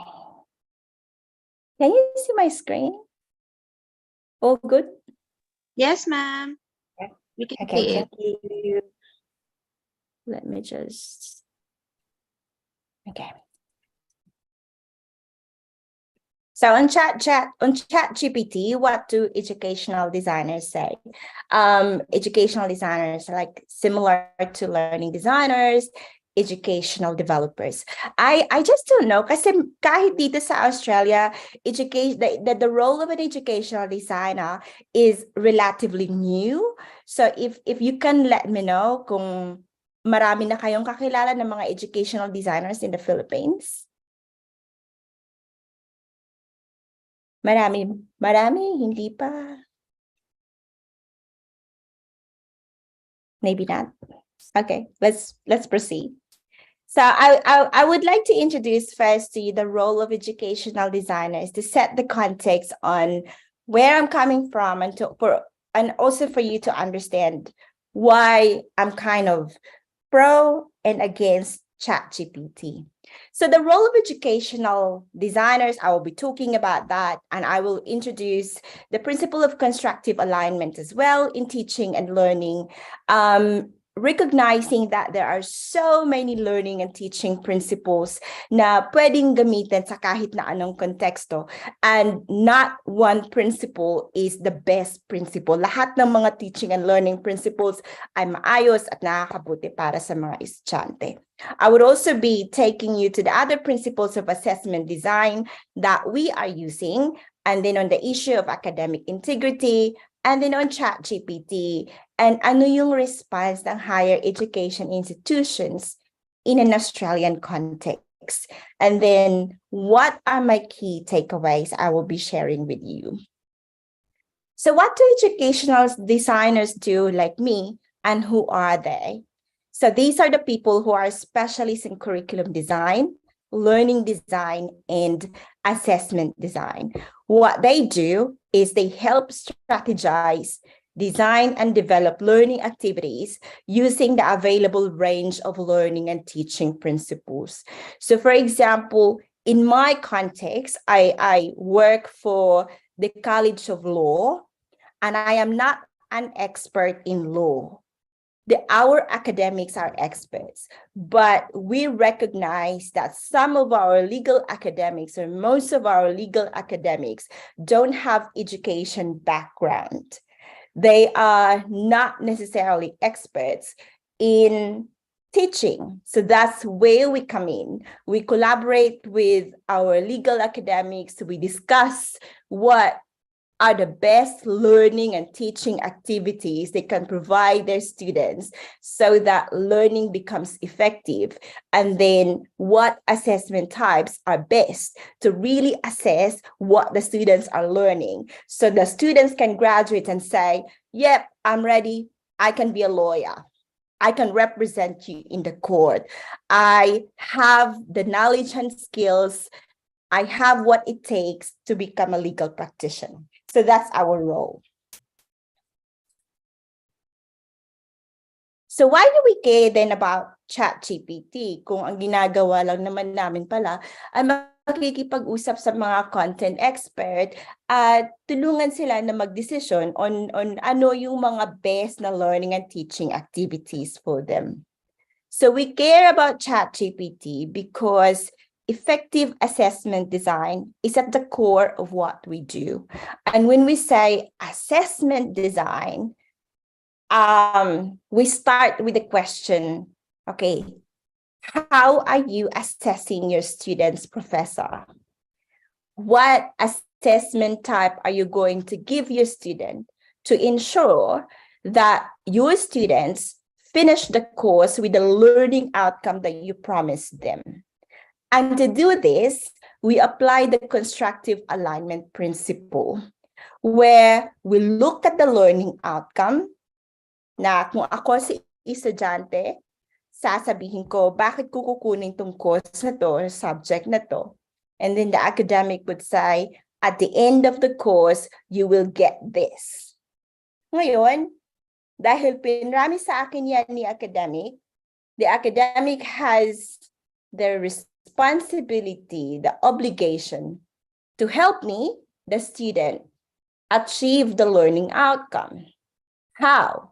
Can you see my screen? All good? Yes, ma'am. We can Okay, see it. thank you. Let me just, okay. So on ChatGPT, what do educational designers say? Educational designers are like similar to learning designers, educational developers. I just don't know kasi kahit dito sa Australia, the role of an educational designer is relatively new. So if you can let me know kung marami na kayong kakilala ng mga educational designers in the Philippines. Marami, hindi pa. Maybe not. Okay, let's proceed. So I would like to introduce first to you the role of educational designers to set the context on where I'm coming from and also for you to understand why I'm kind of pro and against ChatGPT. So the role of educational designers, I will be talking about that, and I will introduce the principle of constructive alignment as well in teaching and learning, recognizing that there are so many learning and teaching principles na pwedeng gamitin sa kahit na anong konteksto, and not one principle is the best principle. Lahat ng mga teaching and learning principles ay maayos at nakakabuti para sa mga estudyante. I would also be taking you to the other principles of assessment design that we are using, and then on the issue of academic integrity, and then on ChatGPT, and ano yung response ng higher education institutions in an Australian context. And then what are my key takeaways I will be sharing with you. So what do educational designers do like me, and who are they? So these are the people who are specialists in curriculum design, learning design, and assessment design. What they do is they help strategize, design, and develop learning activities using the available range of learning and teaching principles. So for example, in my context, I work for the College of Law, and I am not an expert in law. Our academics are experts, but we recognize that some of our legal academics, or most of our legal academics, don't have education background. They are not necessarily experts in teaching. So that's where we come in. We collaborate with our legal academics. We discuss what are the best learning and teaching activities they can provide their students so that learning becomes effective. And then what assessment types are best to really assess what the students are learning. So the students can graduate and say, yep, I'm ready. I can be a lawyer. I can represent you in the court. I have the knowledge and skills. I have what it takes to become a legal practitioner. So that's our role. So why do we care then about ChatGPT kung ang ginagawa lang naman namin pala ay makikipag-usap sa mga content expert at tulungan sila na magdesisyon on ano yung mga best na learning and teaching activities for them. So we care about ChatGPT because effective assessment design is at the core of what we do. And when we say assessment design, we start with the question, okay, how are you assessing your students, professor? What assessment type are you going to give your student to ensure that your students finish the course with the learning outcome that you promised them? And to do this, we apply the constructive alignment principle, where we look at the learning outcome na kung ako si estudyante, sasabihin ko, bakit ko kukunin tong course na to, or subject na to? And then the academic would say, at the end of the course, you will get this. Ngayon, dahil pinrami sa akin yan ni academic, the academic has the responsibility, the obligation to help me, the student, achieve the learning outcome. How?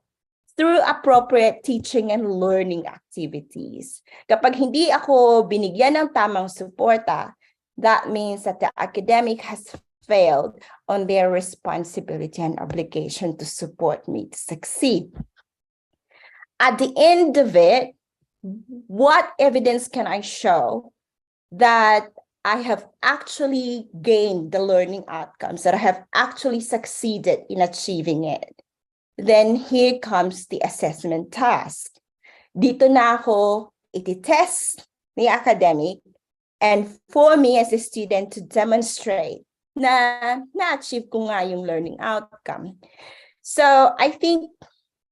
Through appropriate teaching and learning activities. Kapag hindi ako binigyan ng tamang suporta, that means that the academic has failed on their responsibility and obligation to support me to succeed. At the end of it, what evidence can I show that I have actually gained the learning outcomes, that I have actually succeeded in achieving it? Then here comes the assessment task. Dito na ako iti-test ni academic, and for me as a student to demonstrate na na-achieve ko nga yung learning outcome. So I think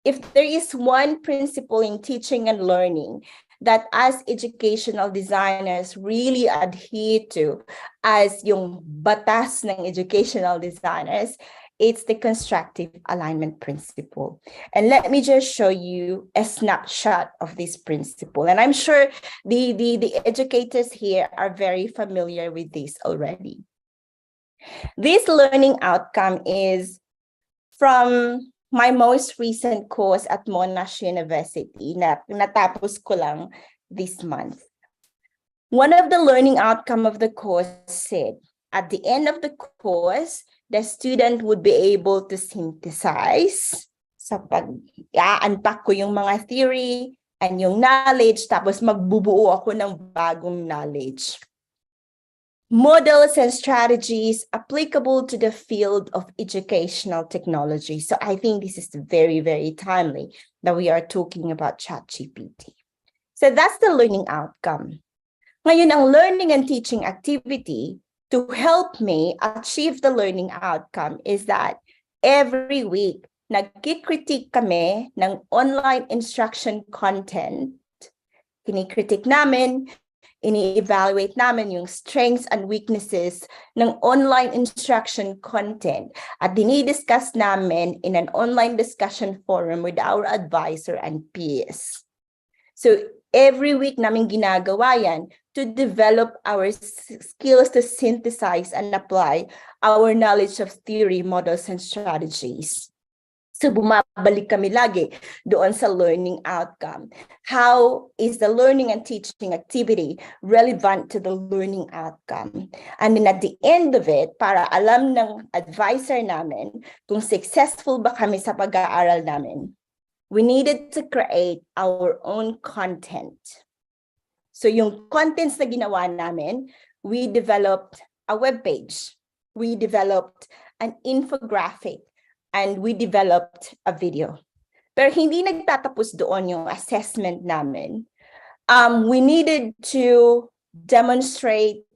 if there is one principle in teaching and learning that as educational designers really adhere to as yung batas ng educational designers, it's the constructive alignment principle. And let me just show you a snapshot of this principle. And I'm sure the educators here are very familiar with this already. This learning outcome is from my most recent course at Monash University na natapos ko lang this month. One of the learning outcome of the course said, at the end of the course, the student would be able to synthesize. So pag-unpack ko yung mga theory and yung knowledge, tapos magbubuo ako ng bagong knowledge. Models and strategies applicable to the field of educational technology. So I think this is very, very timely that we are talking about ChatGPT. So that's the learning outcome. Ngayon, ang learning and teaching activity to help me achieve the learning outcome is that every week, nagkikritik kami ng online instruction content. Kinikritik namin, ini-evaluate namin yung strengths and weaknesses ng online instruction content at dinidiscuss namin in an online discussion forum with our advisor and peers. So every week namin ginagawa yan to develop our skills to synthesize and apply our knowledge of theory, models, and strategies. So bumabalik kami lagi doon sa learning outcome. How is the learning and teaching activity relevant to the learning outcome? And then at the end of it, para alam ng advisor namin kung successful ba kami sa pag-aaral namin, we needed to create our own content. So yung contents na ginawa namin, we developed a webpage. We developed an infographic. And we developed a video. Pero hindi nagtatapos doon yung assessment namin. We needed to demonstrate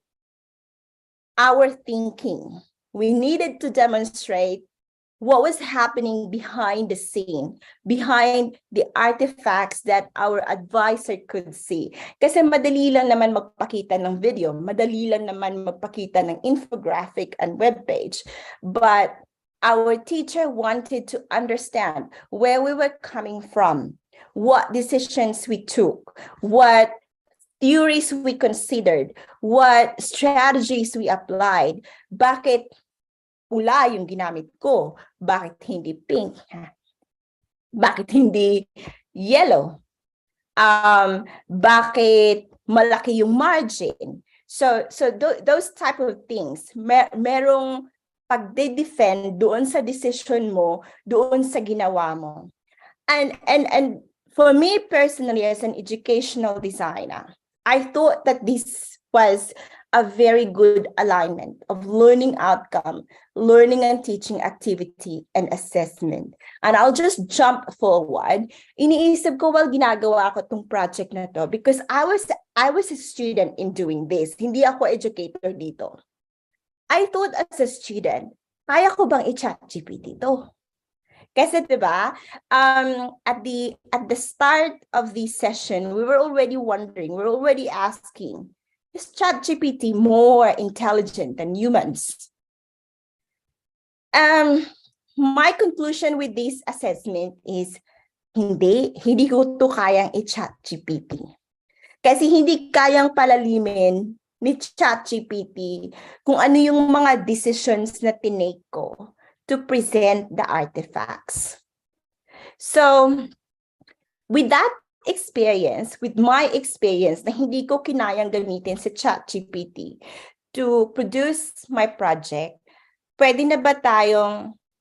our thinking. We needed to demonstrate what was happening behind the scene, behind the artifacts that our advisor could see. Kasi madali lang naman magpakita ng video, madali lang naman magpakita ng infographic and webpage. But our teacher wanted to understand where we were coming from, what decisions we took, what theories we considered, what strategies we applied, bakit pula yung ginamit ko, bakit hindi pink, bakit hindi yellow, bakit malaki yung margin. So those type of things, merong pagde-defend doon sa decision mo, doon sa ginawa mo. And for me personally as an educational designer, I thought that this was a very good alignment of learning outcome, learning and teaching activity, and assessment. And I'll just jump forward. Iniisip ko, well, ginagawa ko tong project na to because I was a student in doing this. Hindi ako educator dito. I thought as a student, kaya ko bang i-ChatGPT to? Kasi 'di ba, at the start of this session, we were already wondering, we're already asking, is ChatGPT more intelligent than humans? My conclusion with this assessment is hindi ko to kayang i-ChatGPT. Kasi hindi kayang palalimin ni ChatGPT kung ano yung mga decisions na tinake ko to present the artifacts. So, with that experience, with my experience na hindi ko kinayang gamitin si ChatGPT to produce my project, pwede na ba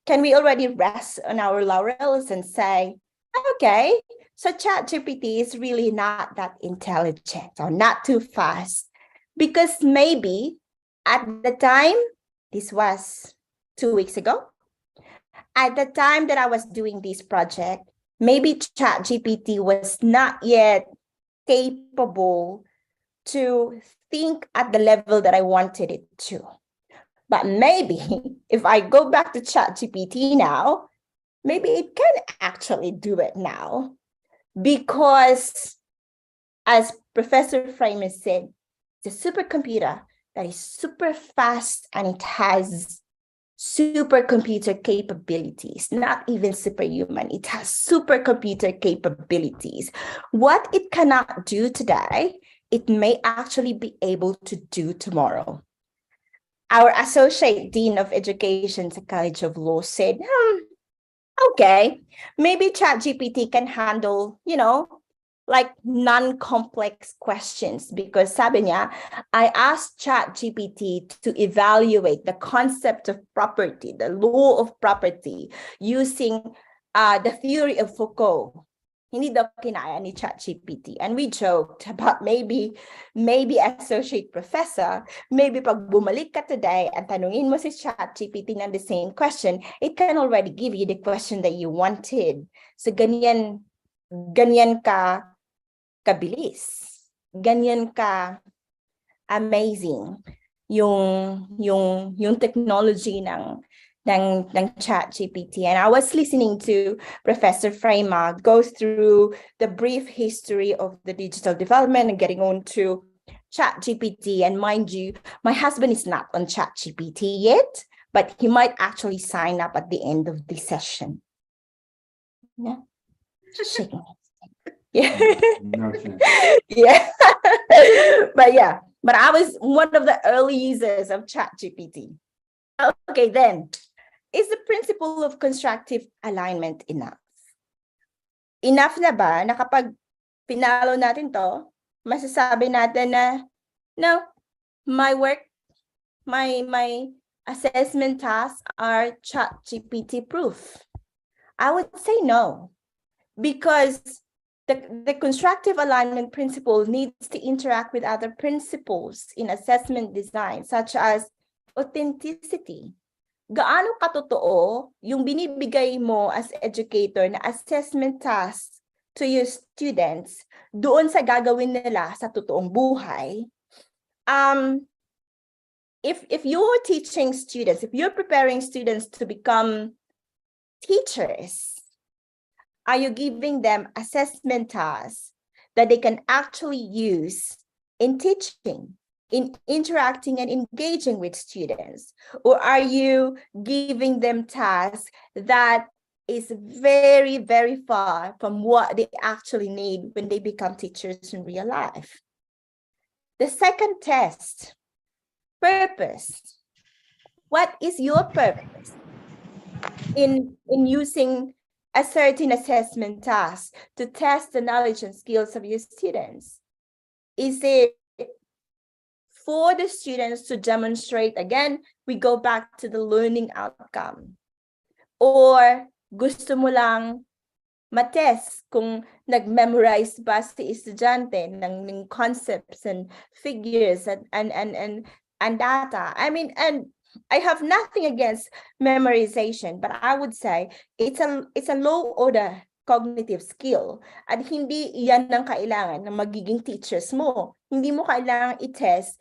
can we already rest on our laurels and say, okay, so ChatGPT is really not that intelligent or not too fast? Because maybe at the time, this was 2 weeks ago, at the time that I was doing this project, maybe ChatGPT was not yet capable to think at the level that I wanted it to. But maybe if I go back to ChatGPT now, maybe it can actually do it now. Because as Professor Freeman said, it's a supercomputer that is super fast and it has supercomputer capabilities, not even superhuman. It has supercomputer capabilities. What it cannot do today, it may actually be able to do tomorrow. Our Associate Dean of Education at College of Law said, okay, maybe ChatGPT can handle, like non-complex questions, because sabi niya, I asked ChatGPT to evaluate the concept of property, the law of property, using the theory of Foucault. Hindi daw kinaya ni ChatGPT. And we joked about maybe associate professor, maybe pag bumalik ka today and tanungin mo si ChatGPT ng the same question, it can already give you the question that you wanted. So ganyan ka kabilis. Ganyan ka amazing yung technology ng ChatGPT. And I was listening to Professor Freima go through the brief history of the digital development and getting on to ChatGPT. And mind you, my husband is not on ChatGPT yet, but he might actually sign up at the end of the session. Yeah. Shaking. Yeah. No chance. Yeah. But I was one of the early users of ChatGPT. Okay, then, is the principle of constructive alignment enough? Enough na ba na kapag pinalo natin to, masasabi natin na, no, my work, my assessment tasks are ChatGPT proof? I would say no, because the constructive alignment principle needs to interact with other principles in assessment design, such as authenticity. Gaano katotoo yung binibigay mo as educator na assessment tasks to your students doon sa gagawin nila sa totoong buhay? If you're teaching students, if you're preparing students to become teachers, are you giving them assessment tasks that they can actually use in teaching, in interacting and engaging with students? Or are you giving them tasks that is very, very far from what they actually need when they become teachers in real life? The second test, purpose. What is your purpose in using a certain assessment task to test the knowledge and skills of your students? Is it for the students to demonstrate, again, we go back to the learning outcome? Or gusto mo lang matest kung nag-memorize ba si estudyante ng concepts and figures and data? I mean, and I have nothing against memorization, but I would say it's a low order cognitive skill, at hindi iyan ang kailangan ng magiging teachers mo. Hindi mo kailangan i-test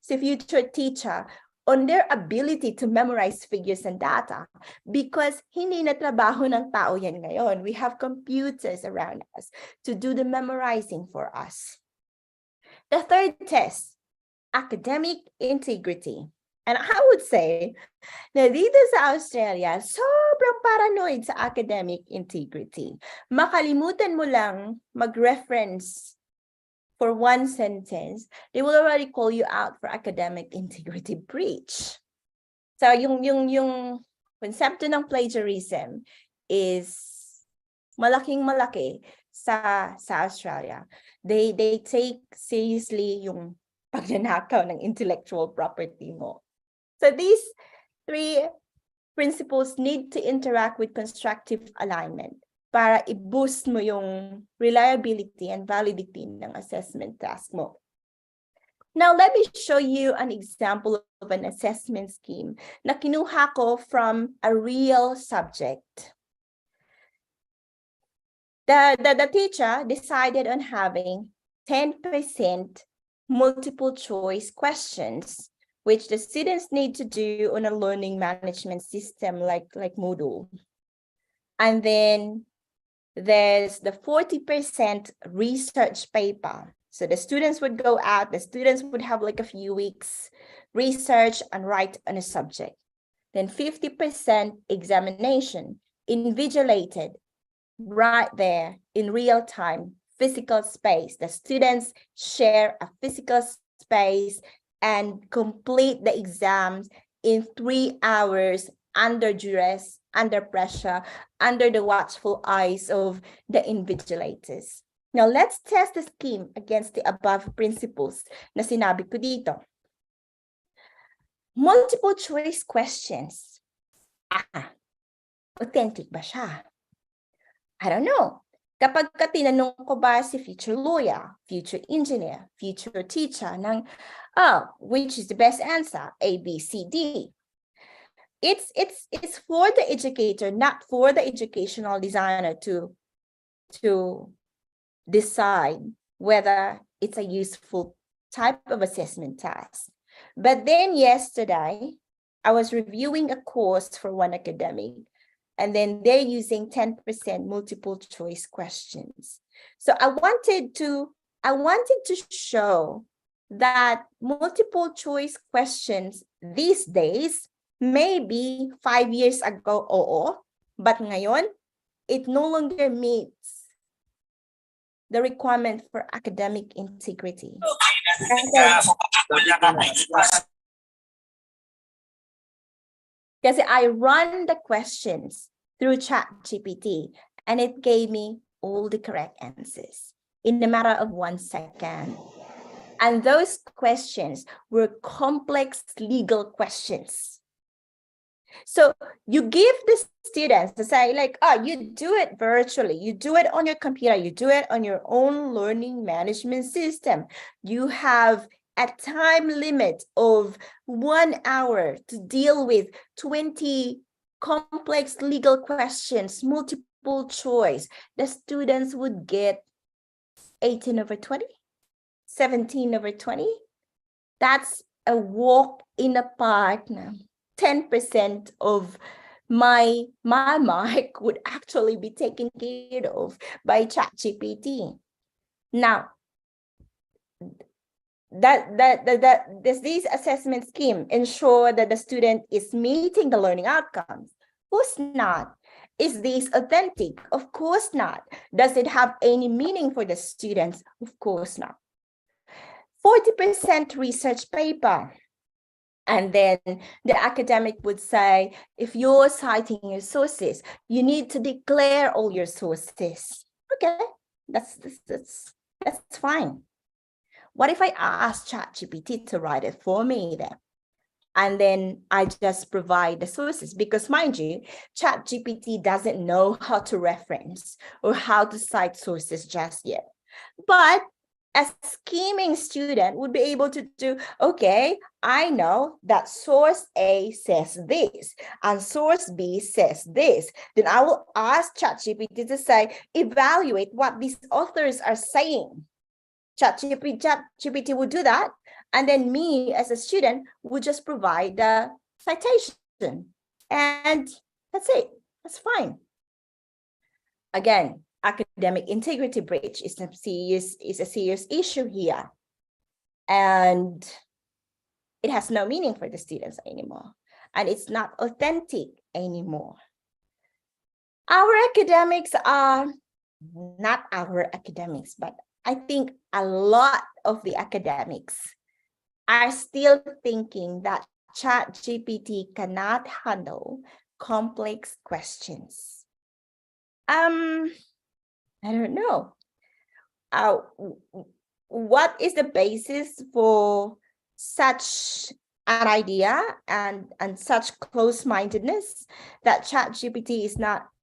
si future teacher on their ability to memorize figures and data because hindi na trabaho ng tao yan ngayon. We have computers around us to do the memorizing for us. The third test, academic integrity. And I would say na dito sa Australia, sobrang paranoid sa academic integrity. Makalimutan mo lang mag-reference for one sentence, they will already call you out for academic integrity breach. So yung konsepto ng plagiarism is malaking-malaki sa Australia. They take seriously yung pagnanakaw ng intellectual property mo. So these three principles need to interact with constructive alignment para i-boost mo yung reliability and validity ng assessment task mo. Now, let me show you an example of an assessment scheme na kinuha ko from a real subject. The teacher decided on having 10% multiple choice questions, which the students need to do on a learning management system like Moodle. And then there's the 40% research paper. So the students would go out, the students would have like a few weeks research and write on a subject. Then 50% examination, invigilated right there in real time, physical space. The students share a physical space and complete the exams in 3 hours under duress, under pressure, under the watchful eyes of the invigilators. Now, let's test the scheme against the above principles na sinabi ko dito. Multiple choice questions. Authentic ba siya? I don't know. Kapag tinanong ko ba si future lawyer, future engineer, future teacher ng, which is the best answer? A, B, C, D. It's for the educator, not for the educational designer to decide whether it's a useful type of assessment task. But then yesterday, I was reviewing a course for one academic, and then they're using 10% multiple choice questions. So I wanted to show that multiple choice questions these days, maybe 5 years ago, but ngayon, it no longer meets the requirement for academic integrity. Kasi I run the questions through ChatGPT and it gave me all the correct answers in a matter of 1 second. And those questions were complex legal questions. So you give the students to say like, you do it virtually, you do it on your computer, you do it on your own learning management system. You have a time limit of 1 hour to deal with 20 complex legal questions, multiple choice. The students would get 18/20, 17/20. That's a walk in the park now. 10% of my mark would actually be taken care of by ChatGPT. Now, does this assessment scheme ensure that the student is meeting the learning outcomes? Of course not. Is this authentic? Of course not. Does it have any meaning for the students? Of course not. 40% research paper. And then the academic would say, if you're citing your sources, you need to declare all your sources. Okay, that's fine. What if I ask ChatGPT to write it for me then? And then I just provide the sources because mind you, ChatGPT doesn't know how to reference or how to cite sources just yet. But a scheming student would be able to do, okay, I know that source A says this and source B says this. Then I will ask ChatGPT to say, evaluate what these authors are saying. ChatGPT will do that. And then me as a student would just provide the citation. And that's it. That's fine. Again, academic integrity breach is a serious issue here. And it has no meaning for the students anymore. And it's not authentic anymore. Our academics are not our academics, but I think a lot of the academics are still thinking that ChatGPT cannot handle complex questions. I don't know. What is the basis for such an idea and such close-mindedness that ChatGPT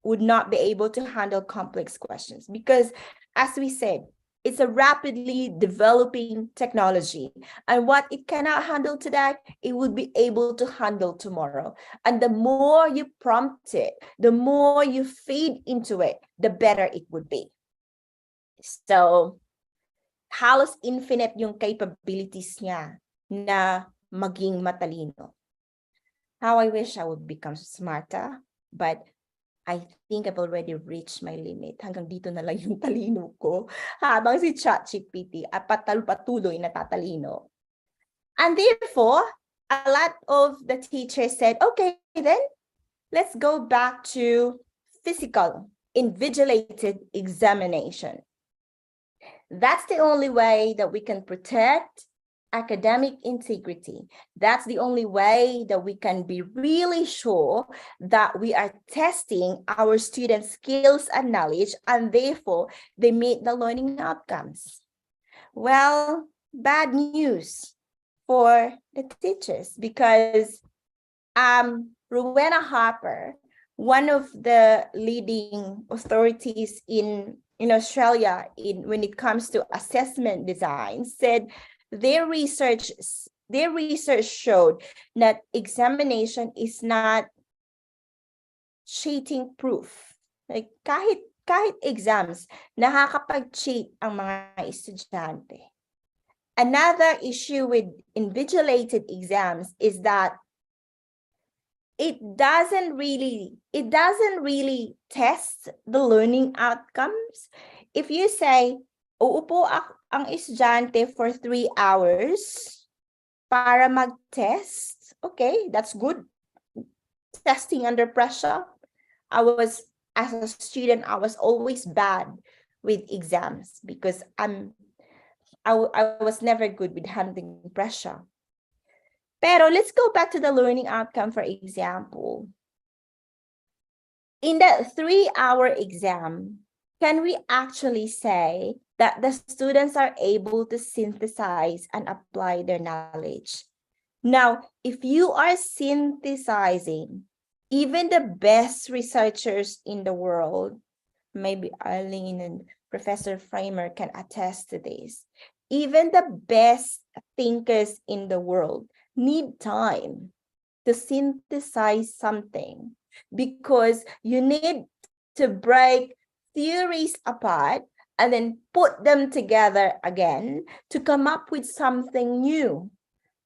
would not be able to handle complex questions? Because as we said, it's a rapidly developing technology, and what it cannot handle today, it would be able to handle tomorrow. And the more you prompt it, the more you feed into it, the better it would be. So halos infinite yung capabilities niya na maging matalino. How I wish I would become smarter, but I think I've already reached my limit. Hanggang dito na lang yung talino ko. Habang si ChatGPT ay patuloy na tatalino. And therefore, a lot of the teachers said, okay, then let's go back to physical, invigilated examination. That's the only way that we can protect academic integrity. That's the only way that we can be really sure that we are testing our students' skills and knowledge, and therefore they meet the learning outcomes. Well, bad news for the teachers, because Rowena Harper, one of the leading authorities in Australia when it comes to assessment design, said their research showed that examination is not cheating proof. Like kahit exams, nakakapag-cheat ang mga estudyante. Another issue with invigilated exams is that it doesn't really test the learning outcomes. If you say, uupo ang estudyante for 3 hours para mag-test, okay, that's good. Testing under pressure. As a student, I was always bad with exams because I was never good with handling pressure. Pero let's go back to the learning outcome, for example. In that 3-hour exam, can we actually say that the students are able to synthesize and apply their knowledge? Now, if you are synthesizing, even the best researchers in the world, maybe Arlene and Professor Framer can attest to this, even the best thinkers in the world need time to synthesize something, because you need to break theories apart and then put them together again to come up with something new.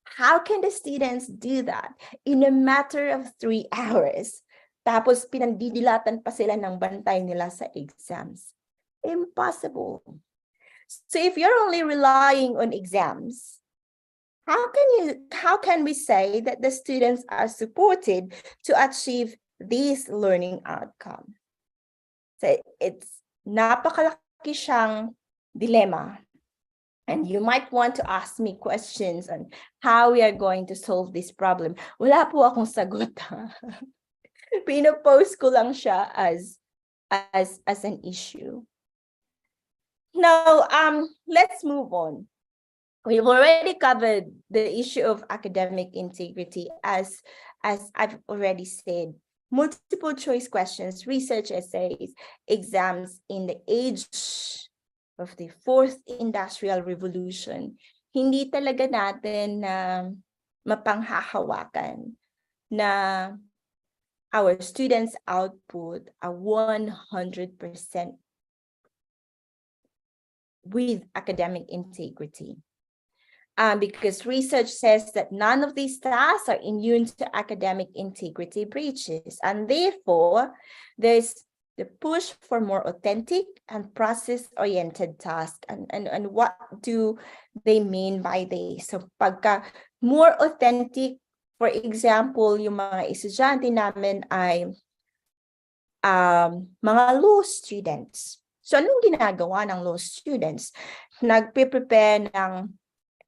How can the students do that in a matter of 3 hours? Tapos pinandidilatan pa sila ng bantay nila sa exams. Impossible. So if you're only relying on exams, how can we say that the students are supported to achieve this learning outcome? So it's napakalaki siyang dilemma. And you might want to ask me questions on how we are going to solve this problem. Wala po akong sagot. Pinopost ko lang siya as an issue. Now, let's move on. We've already covered the issue of academic integrity as I've already said. Multiple choice questions, research essays, exams in the age of the fourth industrial revolution, hindi talaga natin mapanghahawakan na our students' output are 100% with academic integrity. because research says that none of these tasks are immune to academic integrity breaches. And therefore, there's the push for more authentic and process-oriented tasks. And what do they mean by this? So pagka more authentic, for example, yung mga estudyante namin ay mga law students. So anong ginagawa ng law students? Nagpe-prepare ng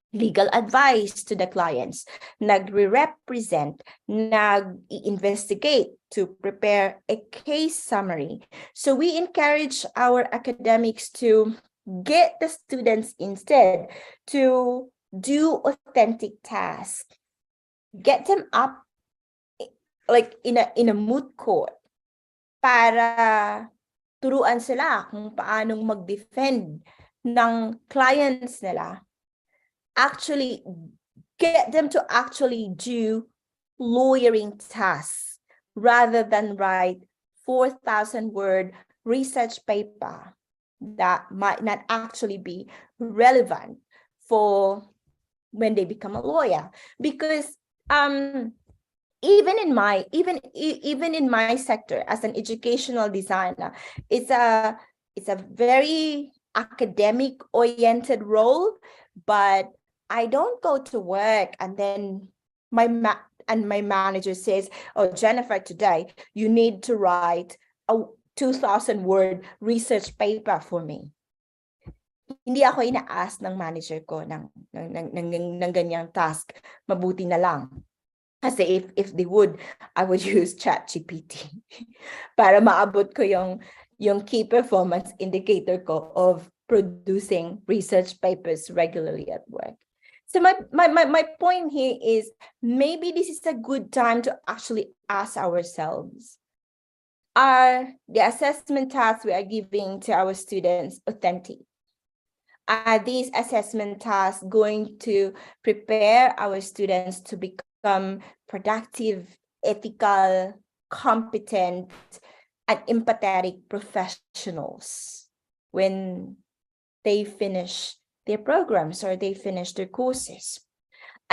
legal advice to the clients, nagre-represent, nag-investigate to prepare a case summary. So we encourage our academics to get the students instead to do authentic tasks, get them up like in a moot court para turuan sila kung paanong mag-defend ng clients nila. Actually get them to actually do lawyering tasks rather than write 4,000 word research paper that might not actually be relevant for when they become a lawyer. Because even in my sector as an educational designer, it's a very academic oriented role, but I don't go to work and then my manager says, "Oh, Jennifer, today you need to write a 2,000 word research paper for me." Hindi ako ina-ask ng manager ko ng ganyang task. Mabuti na lang. Kasi if they would, I would use ChatGPT para maabot ko yung key performance indicator ko of producing research papers regularly at work. So my point here is maybe this is a good time to actually ask ourselves, are the assessment tasks we are giving to our students authentic? Are these assessment tasks going to prepare our students to become productive, ethical, competent, and empathetic professionals when they finish their programs or they finish their courses?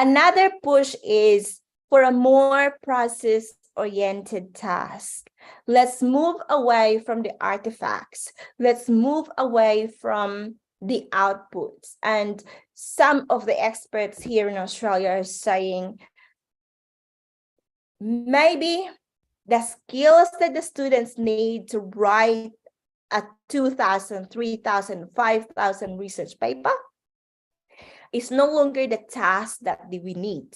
Another push is for a more process-oriented task. Let's move away from the artifacts. Let's move away from the outputs. And some of the experts here in Australia are saying maybe the skills that the students need to write a 2,000, 3,000, 5,000 research paper is no longer the task that we need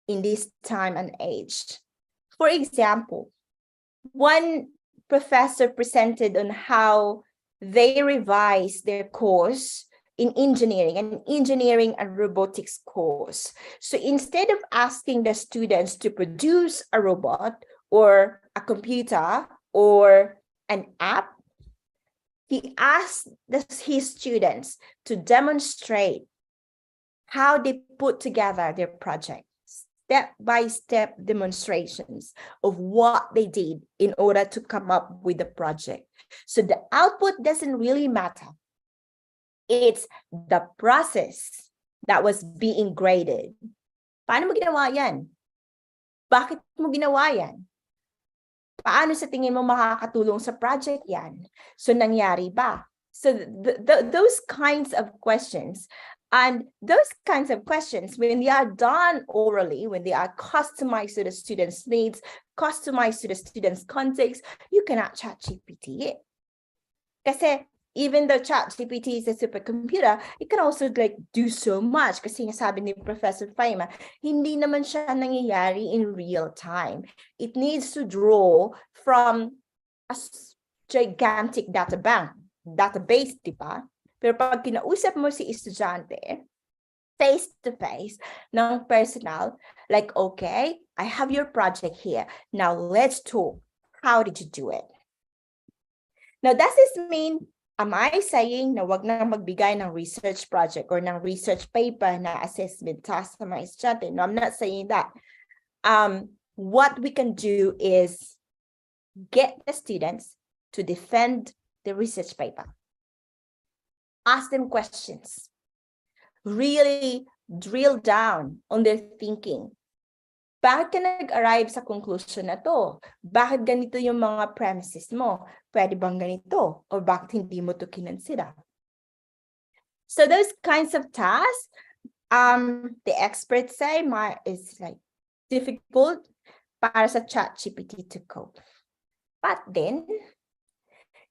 in this time and age. For example, one professor presented on how they revised their course in engineering, an engineering and robotics course. So instead of asking the students to produce a robot or a computer or an app, he asked his students to demonstrate how they put together their project, step-by-step demonstrations of what they did in order to come up with the project. So the output doesn't really matter. It's the process that was being graded. Paano mo ginawa yan? Bakit mo ginawa yan? Paano sa tingin mo makakatulong sa project yan? So nangyari ba? So those kinds of questions. And those kinds of questions, when they are done orally, when they are customized to the student's needs, customized to the student's context, you cannot ChatGPT it. Kasi even though ChatGPT is a supercomputer, it can also do so much. Kasi sabi ni Professor Faima, hindi naman siya nangyayari in real time. It needs to draw from a gigantic database, di ba? Pero pag kinausap mo si estudyante, face-to-face, ng personal, like, okay, I have your project here. Now let's talk. How did you do it? Now, does this mean, am I saying na wag na magbigay ng research project or ng research paper na assessment task sa mga estudyante? No, I'm not saying that. What we can do is get the students to defend the research paper. Ask them questions. Really drill down on their thinking. Bakit ka nag-arrive sa conclusion na to? Bakit ganito yung mga premises mo? Pwede bang ganito? O bakit hindi mo to kinansira? So those kinds of tasks, the experts say is like difficult para sa ChatGPT to cope. But then,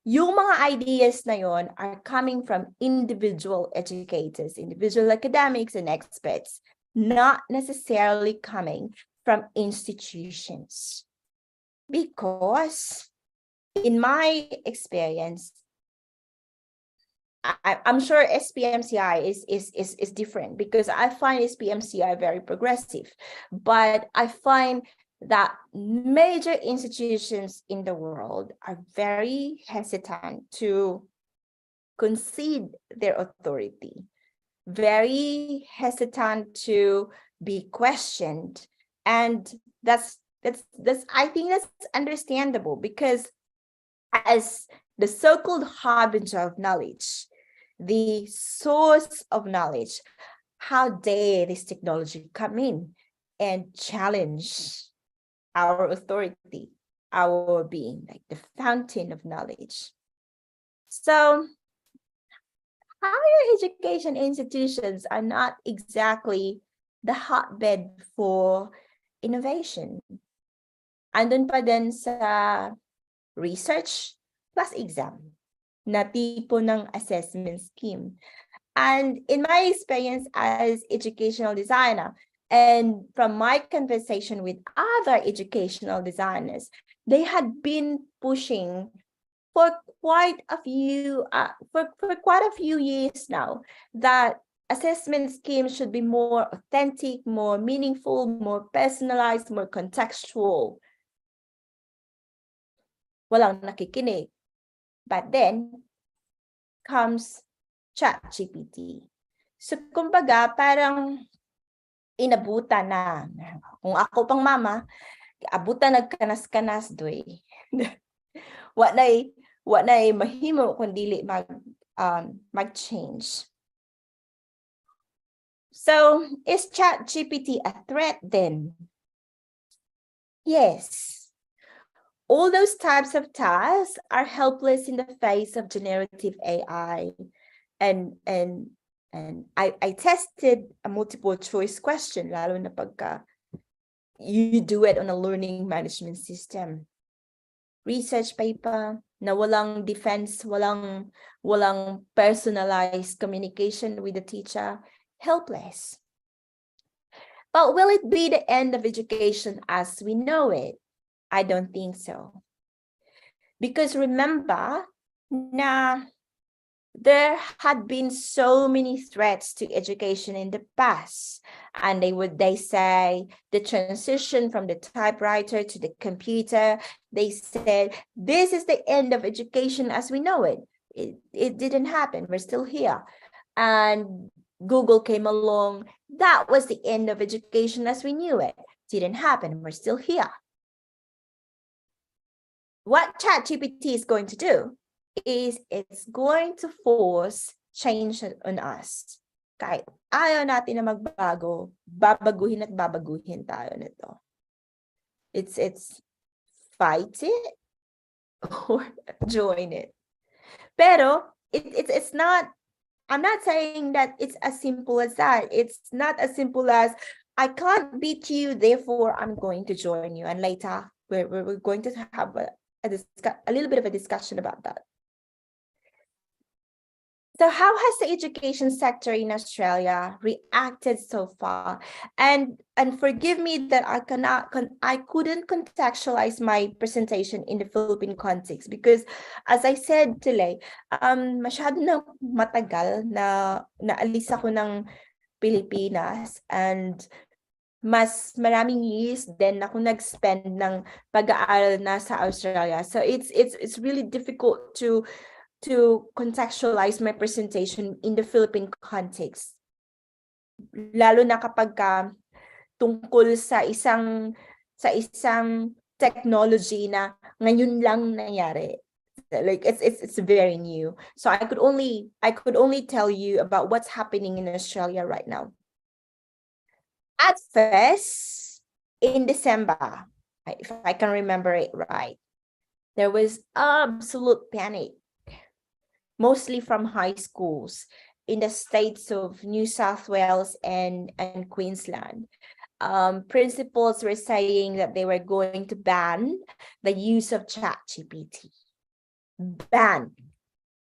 yung mga ideas na yon are coming from individual educators, individual academics and experts, not necessarily coming from institutions. Because in my experience, I'm sure SPMCI is different because I find SPMCI very progressive, but I find that major institutions in the world are very hesitant to concede their authority, very hesitant to be questioned. And that's I think that's understandable because as the so-called harbinger of knowledge, the source of knowledge, how dare this technology come in and challenge our authority, our being, like the fountain of knowledge. So higher education institutions are not exactly the hotbed for innovation. Andun pa din sa research plus exam na tipo ng assessment scheme. And in my experience as educational designer, and from my conversation with other educational designers, they had been pushing for quite a few years now that assessment schemes should be more authentic, more meaningful, more personalized, more contextual. Walang nakikinig. But then comes ChatGPT. So kumbaga parang inabutan na. Kung ako pang mama, abutan nagkanas-kanas doy. Wa nay mahimo kung dili mag-change. So is ChatGPT a threat then? Yes. All those types of tasks are helpless in the face of generative AI. And I tested a multiple choice question, lalo na pagka you do it on a learning management system. Research paper na walang defense, walang personalized communication with the teacher, helpless. But will it be the end of education as we know it? I don't think so. Because remember, na there had been so many threats to education in the past, and they say the transition from the typewriter to the computer, they said this is the end of education as we know it. It didn't happen. We're still here. And Google came along. That was the end of education as we knew it. Didn't happen. We're still here. What ChatGPT is going to do is it's going to force change on us. Kahit ayaw natin na magbago, babaguhin at babaguhin tayo nito. It's fight it or join it. Pero it's not, I'm not saying that it's as simple as that. It's not as simple as I can't beat you, therefore I'm going to join you. And later we're going to have a little bit of a discussion about that. So how has the education sector in Australia reacted so far? And forgive me that I couldn't contextualize my presentation in the Philippine context because, as I said today, masyado na matagal na naalis ako ng Pilipinas, and mas maraming years din ako nag-spend ng pag-aaral na sa Australia. So it's really difficult to contextualize my presentation in the Philippine context. Lalo na kapag tungkol sa isang technology na ngayon lang nangyari. Like it's very new. So I could only tell you about what's happening in Australia right now. At first, in December, if I can remember it right, there was absolute panic, mostly from high schools in the states of New South Wales and Queensland. Principals were saying that they were going to ban the use of ChatGPT. Ban.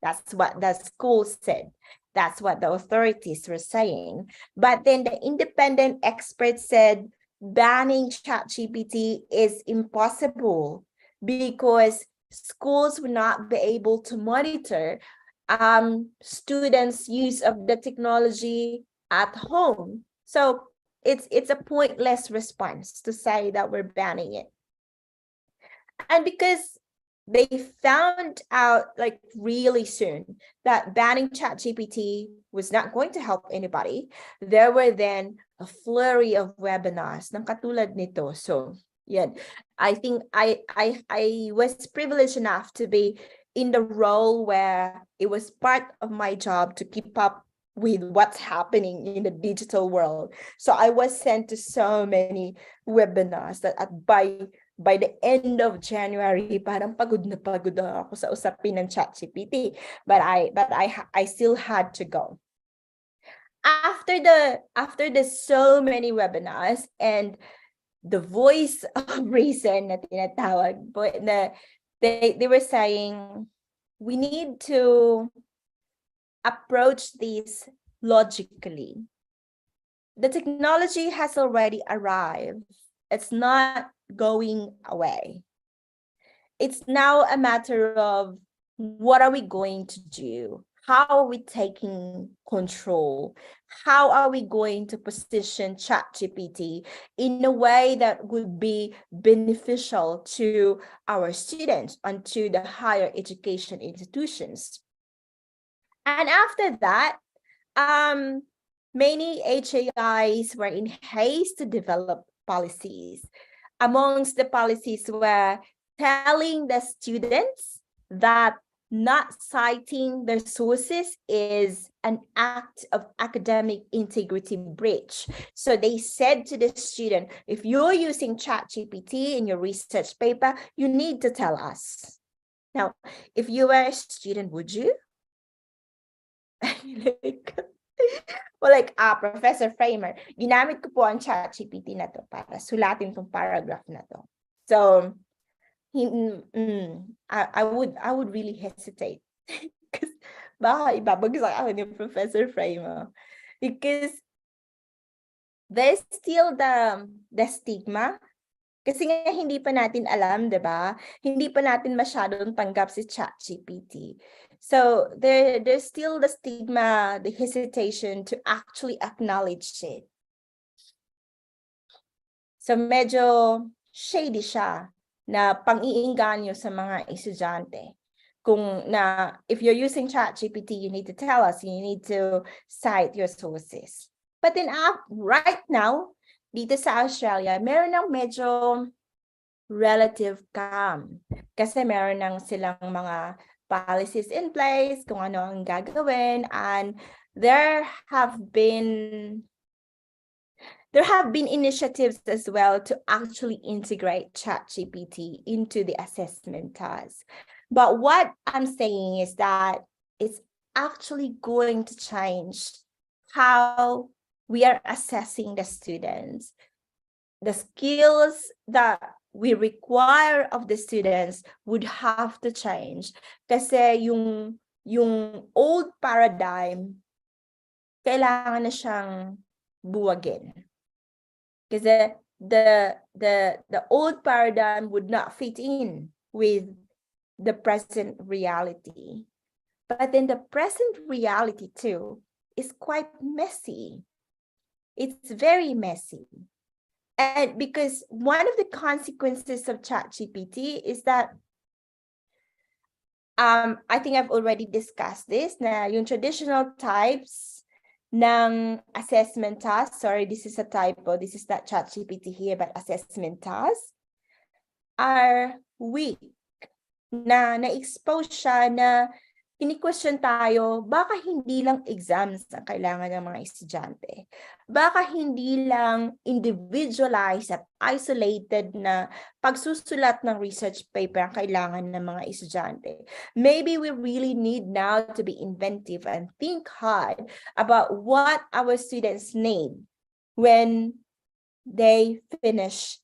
That's what the school said. That's what the authorities were saying. But then the independent experts said banning ChatGPT is impossible because schools will not be able to monitor students' use of the technology at home. So it's a pointless response to say that we're banning it. And because they found out like really soon that banning ChatGPT was not going to help anybody, there were then a flurry of webinars ng katulad nito. So, yeah, I think I was privileged enough to be in the role where it was part of my job to keep up with what's happening in the digital world. So I was sent to so many webinars that by the end of January, parang pagod na ako sa usapin ng ChatGPT. But I still had to go. After the so many webinars and the voice of reason na tinatawag, they were saying we need to approach this logically. The technology has already arrived. It's not going away. It's now a matter of what are we going to do? How are we taking control? How are we going to position ChatGPT in a way that would be beneficial to our students and to the higher education institutions? And after that, many HAIs were in haste to develop policies. Amongst the policies were telling the students that not citing their sources is an act of academic integrity breach. So they said to the student, if you're using ChatGPT in your research paper, you need to tell us. Now, if you were a student, would you? Professor Framer, ginamit ko po ang ChatGPT na to para sulatin tong paragraph na to. So, I would really hesitate because baka ibabagsak ako ni Professor Framer because there's still the stigma. Kasi nga hindi pa natin alam, 'di ba? Hindi pa natin masyadong tanggap si ChatGPT. So there's still the stigma, the hesitation to actually acknowledge it. So medyo shady siya na pang-iinganyo sa mga estudyante. Kung na if you're using ChatGPT, you need to tell us, you need to cite your sources. But then right now, dito sa Australia, meron ng medyo relative calm. Kasi meron ng silang mga policies in place, kung ano ang gagawin, and there have been initiatives as well to actually integrate ChatGPT into the assessment task. But what I'm saying is that it's actually going to change how we are assessing the students. The skills that we require of the students would have to change. Kasi yung old paradigm, kailangan na siyang buwagin. Kasi the old paradigm would not fit in with the present reality. But then the present reality too is quite messy. It's very messy. And because one of the consequences of ChatGPT is that I think I've already discussed this na yung traditional types ng assessment task, sorry, this is a typo, this is not ChatGPT here, but assessment tasks are weak. Na-expose siya na kini-question tayo, baka hindi lang exams ang kailangan ng mga estudyante. Baka hindi lang individualized at isolated na pagsusulat ng research paper ang kailangan ng mga estudyante. Maybe we really need now to be inventive and think hard about what our students need when they finish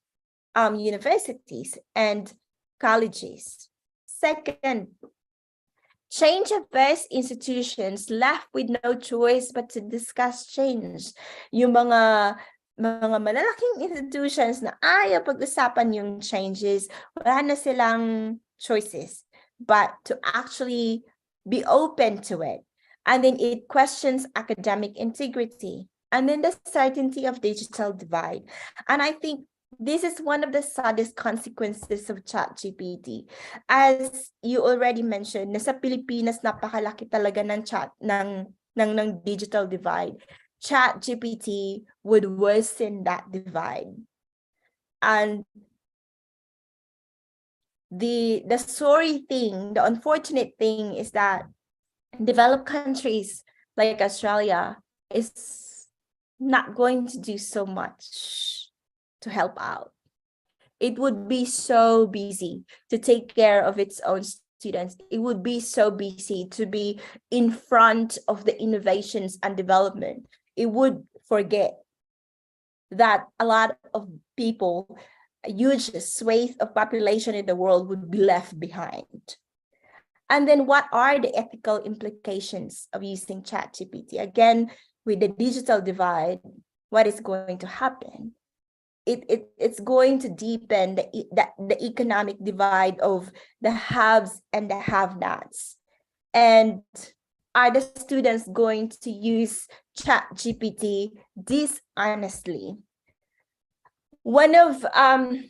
universities and colleges. Second, change affairs institutions left with no choice but to discuss change. Yung mga malalaking institutions na ayaw pag-usapan yung changes, wala na silang choices but to actually be open to it. And then it questions academic integrity. And then the certainty of digital divide. And I think this is one of the saddest consequences of ChatGPT. As you already mentioned, nasa Pilipinas napakalaki talaga ng digital divide. ChatGPT would worsen that divide. And the sorry thing, the unfortunate thing is that developed countries like Australia is not going to do so much to help out. It would be so busy to take care of its own students. It would be so busy to be in front of the innovations and development. It would forget that a lot of people, a huge swathe of population in the world would be left behind. And then what are the ethical implications of using ChatGPT? Again, with the digital divide, what is going to happen? It's going to deepen the economic divide of the haves and the have-nots. And are the students going to use ChatGPT dishonestly? One of the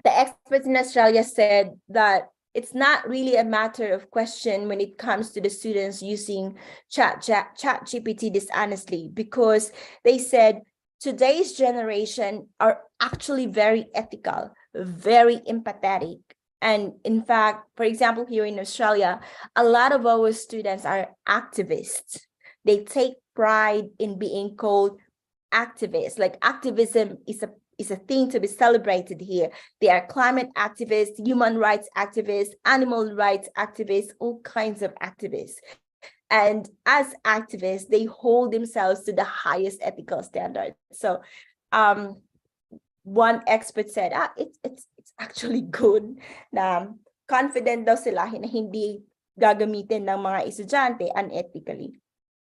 experts in Australia said that it's not really a matter of question when it comes to the students using ChatGPT dishonestly, because they said today's generation are actually very ethical, very empathetic. And in fact, for example, here in Australia, a lot of our students are activists. They take pride in being called activists. Like activism is a thing to be celebrated here. They are climate activists, human rights activists, animal rights activists, all kinds of activists. And as activists, they hold themselves to the highest ethical standards. So one expert said, it's actually good na confident daw sila na hindi gagamitin ng mga estudyante unethically.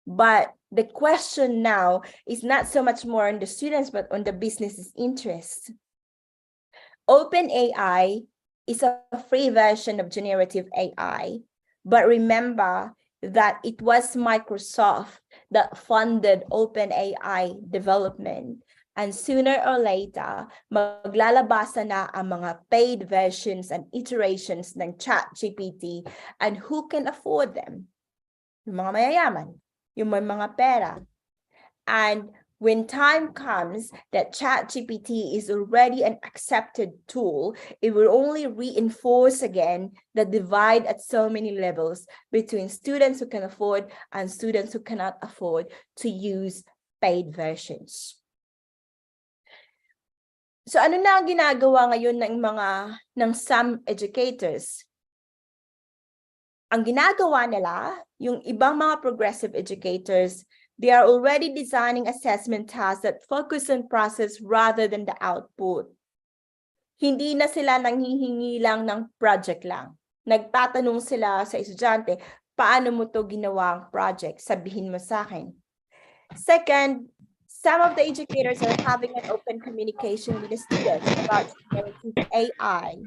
But the question now is not so much more on the students, but on the business's interest. OpenAI is a free version of generative AI, but remember that it was Microsoft that funded OpenAI development. And sooner or later, maglalabasa na ang mga paid versions and iterations ng ChatGPT, and who can afford them? Yung mga mayayaman, yung may mga pera. And when time comes that ChatGPT is already an accepted tool, it will only reinforce again the divide at so many levels between students who can afford and students who cannot afford to use paid versions. So ano na ang ginagawa ngayon ng some educators? Ang ginagawa nila, yung ibang mga progressive educators, they are already designing assessment tasks that focus on process rather than the output. Hindi na sila nanghihingi lang ng project lang. Nagtatanong sila sa estudyante, paano mo to ginawa ang project? Sabihin mo sa akin. Second, some of the educators are having an open communication with the students about generative AI.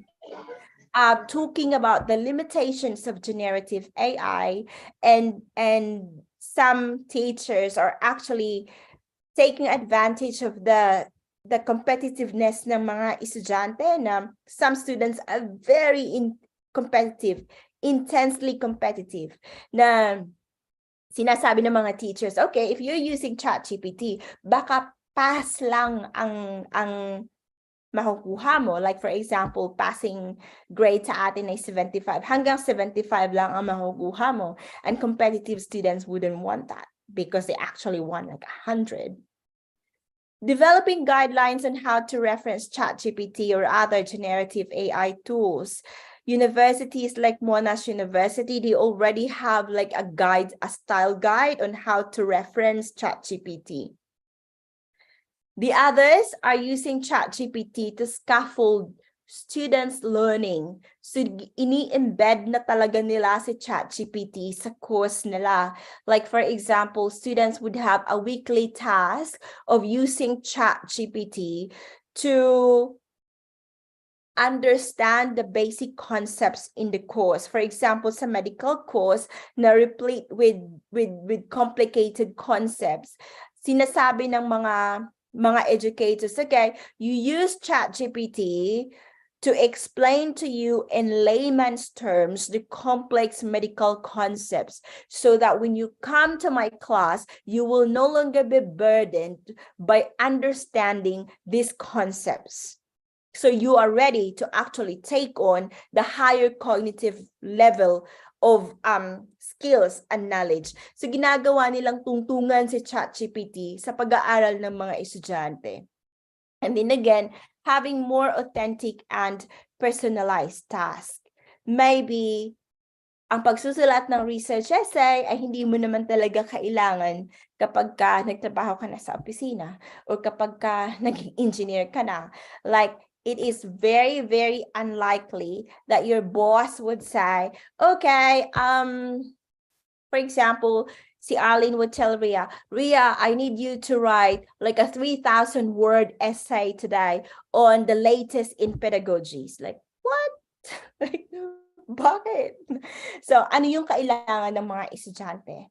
Talking about the limitations of generative AI, and some teachers are actually taking advantage of the competitiveness ng mga estudyante na some students are very competitive, intensely competitive, na sinasabi ng mga teachers, okay, if you're using ChatGPT, baka pass lang ang makukuha mo. Like for example, passing grade sa atin ay 75. Hanggang 75 lang ang makukuha mo. And competitive students wouldn't want that because they actually want like 100. Developing guidelines on how to reference ChatGPT or other generative AI tools. Universities like Monash University, they already have like a guide, a style guide on how to reference ChatGPT. The others are using ChatGPT to scaffold students' learning. So, ini-embed na talaga nila si ChatGPT sa course nila. Like, for example, students would have a weekly task of using ChatGPT to understand the basic concepts in the course. For example, sa medical course na replete with complicated concepts. Sinasabi ng mga educators, okay, you use ChatGPT to explain to you in layman's terms the complex medical concepts so that when you come to my class, you will no longer be burdened by understanding these concepts. So you are ready to actually take on the higher cognitive level of skills and knowledge. So ginagawa nilang tungtungan si ChatGPT sa pag-aaral ng mga estudyante. And then again, having more authentic and personalized tasks. Maybe ang pagsusulat ng research essay ay hindi mo naman talaga kailangan kapag ka nagtrabaho ka na sa opisina or kapag ka naging engineer ka na. Like, it is very, very unlikely that your boss would say, okay, for example, si Arlene would tell Ria, I need you to write like a 3,000 word essay today on the latest in pedagogies. Like, what? Like, bakit? So, ano yung kailangan ng mga estudyante?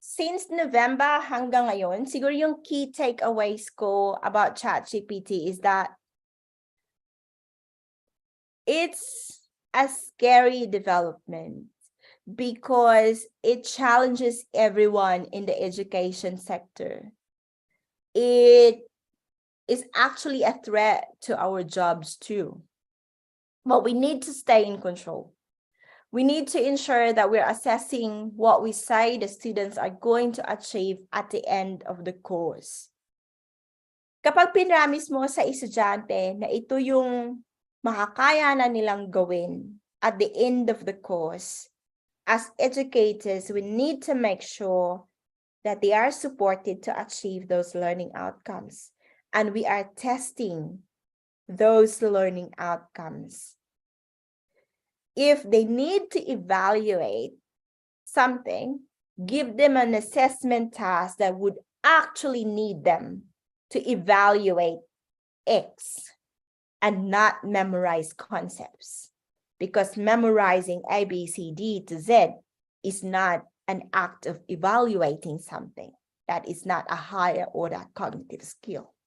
Since November hanggang ngayon, siguro yung key takeaways ko about ChatGPT is that it's a scary development because it challenges everyone in the education sector. It is actually a threat to our jobs too. But we need to stay in control. We need to ensure that we're assessing what we say the students are going to achieve at the end of the course. Kapag pinramis mo sa estudyante na ito yung makakaya na nilang gawin at the end of the course, as educators, we need to make sure that they are supported to achieve those learning outcomes. And we are testing those learning outcomes. If they need to evaluate something, give them an assessment task that would actually need them to evaluate X and not memorize concepts. Because memorizing A, B, C, D to Z is not an act of evaluating something. That is not a higher order cognitive skill.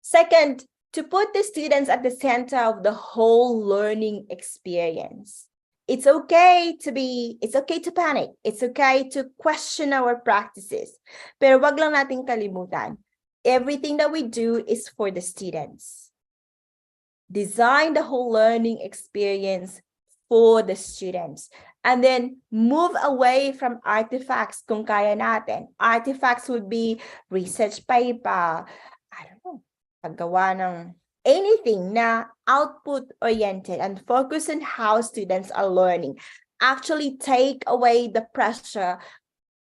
Second, to put the students at the center of the whole learning experience. It's okay to panic. It's okay to question our practices. Pero wag lang nating kalimutan, everything that we do is for the students. Design the whole learning experience for the students. And then move away from artifacts kung kaya natin. Artifacts would be research paper, I don't know, paggawa ng anything na output-oriented and focus on how students are learning. Actually take away the pressure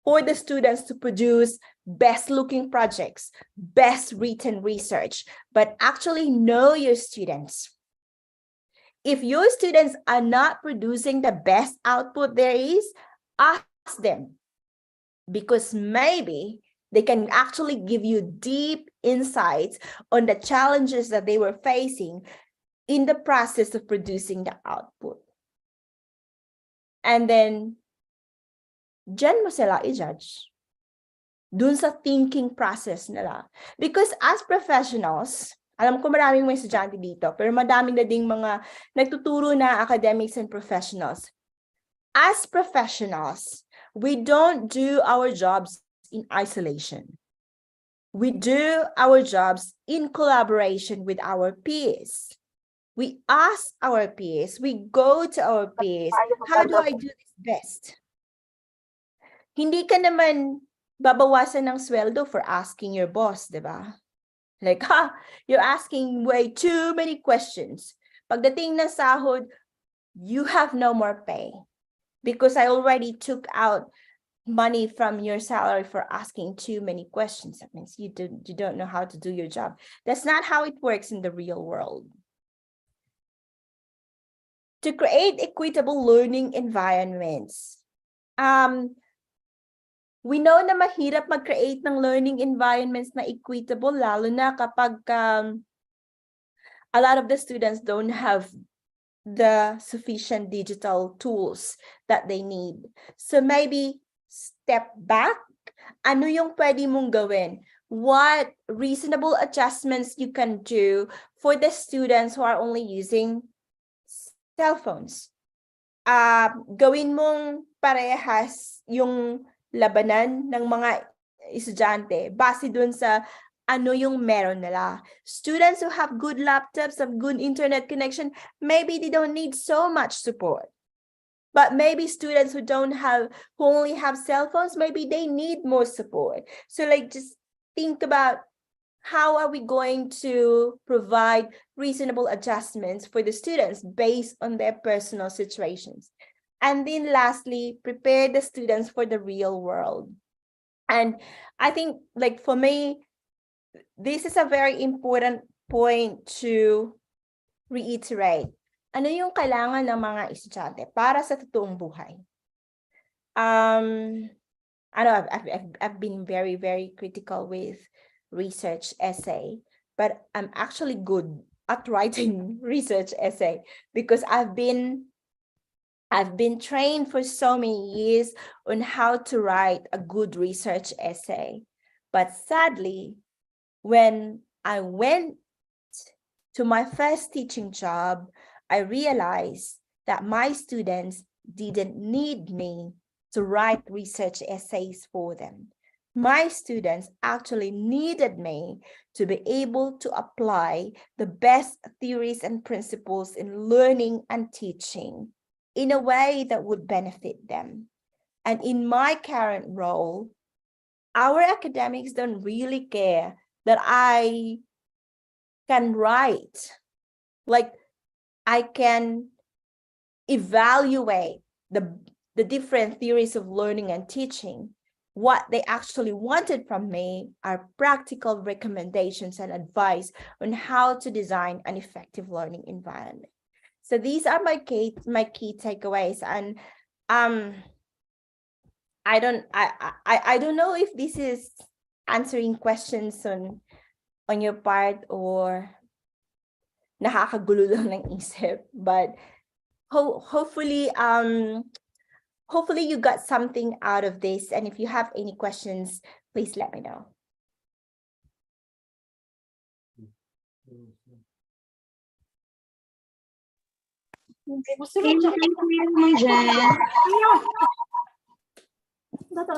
for the students to produce best-looking projects, best written research, but actually know your students. If your students are not producing the best output there is, ask them. Because maybe they can actually give you deep insights on the challenges that they were facing in the process of producing the output. And then, dyan mo sila i-judge. Dun sa thinking process nila. Because as professionals, alam ko maraming may estudyante dito, pero madaming na ding mga nagtuturo na academics and professionals. As professionals, we don't do our jobs in isolation. We do our jobs in collaboration with our peers. We ask our peers, we go to our peers, how do I do this best? Hindi ka naman babawasan ng sweldo for asking your boss, di ba? Like, you're asking way too many questions. Pagdating ng sahod, you have no more pay because I already took out money from your salary for asking too many questions. That means you don't know how to do your job. That's not how it works in the real world. To create equitable learning environments, we know na mahirap mag-create ng learning environments na equitable, lalo na kapag a lot of the students don't have the sufficient digital tools that they need. So maybe step back. Ano yung pwede mong gawin? What reasonable adjustments you can do for the students who are only using cell phones? Gawin mong parehas yung labanan ng mga estudyante base dun sa ano yung meron nila. Students who have good laptops, have good internet connection, maybe they don't need so much support. But maybe students who only have cell phones, maybe they need more support. So like, just think about how are we going to provide reasonable adjustments for the students based on their personal situations. And then lastly, prepare the students for the real world. And I think, like, for me, this is a very important point to reiterate. Ano yung kailangan ng mga estudyante para sa totoong buhay? I know I've been very, very critical with research essay, but I'm actually good at writing research essay because I've been trained for so many years on how to write a good research essay. But sadly, when I went to my first teaching job, I realized that my students didn't need me to write research essays for them. My students actually needed me to be able to apply the best theories and principles in learning and teaching in a way that would benefit them. And in my current role, our academics don't really care that I can write. Like, I can evaluate the different theories of learning and teaching. What they actually wanted from me are practical recommendations and advice on how to design an effective learning environment. So these are my key takeaways. And I don't know if this is answering questions on your part or nakakagulo lang ng isip, but hopefully you got something out of this. And if you have any questions, please let me know. Thank you, Ma'am Jen.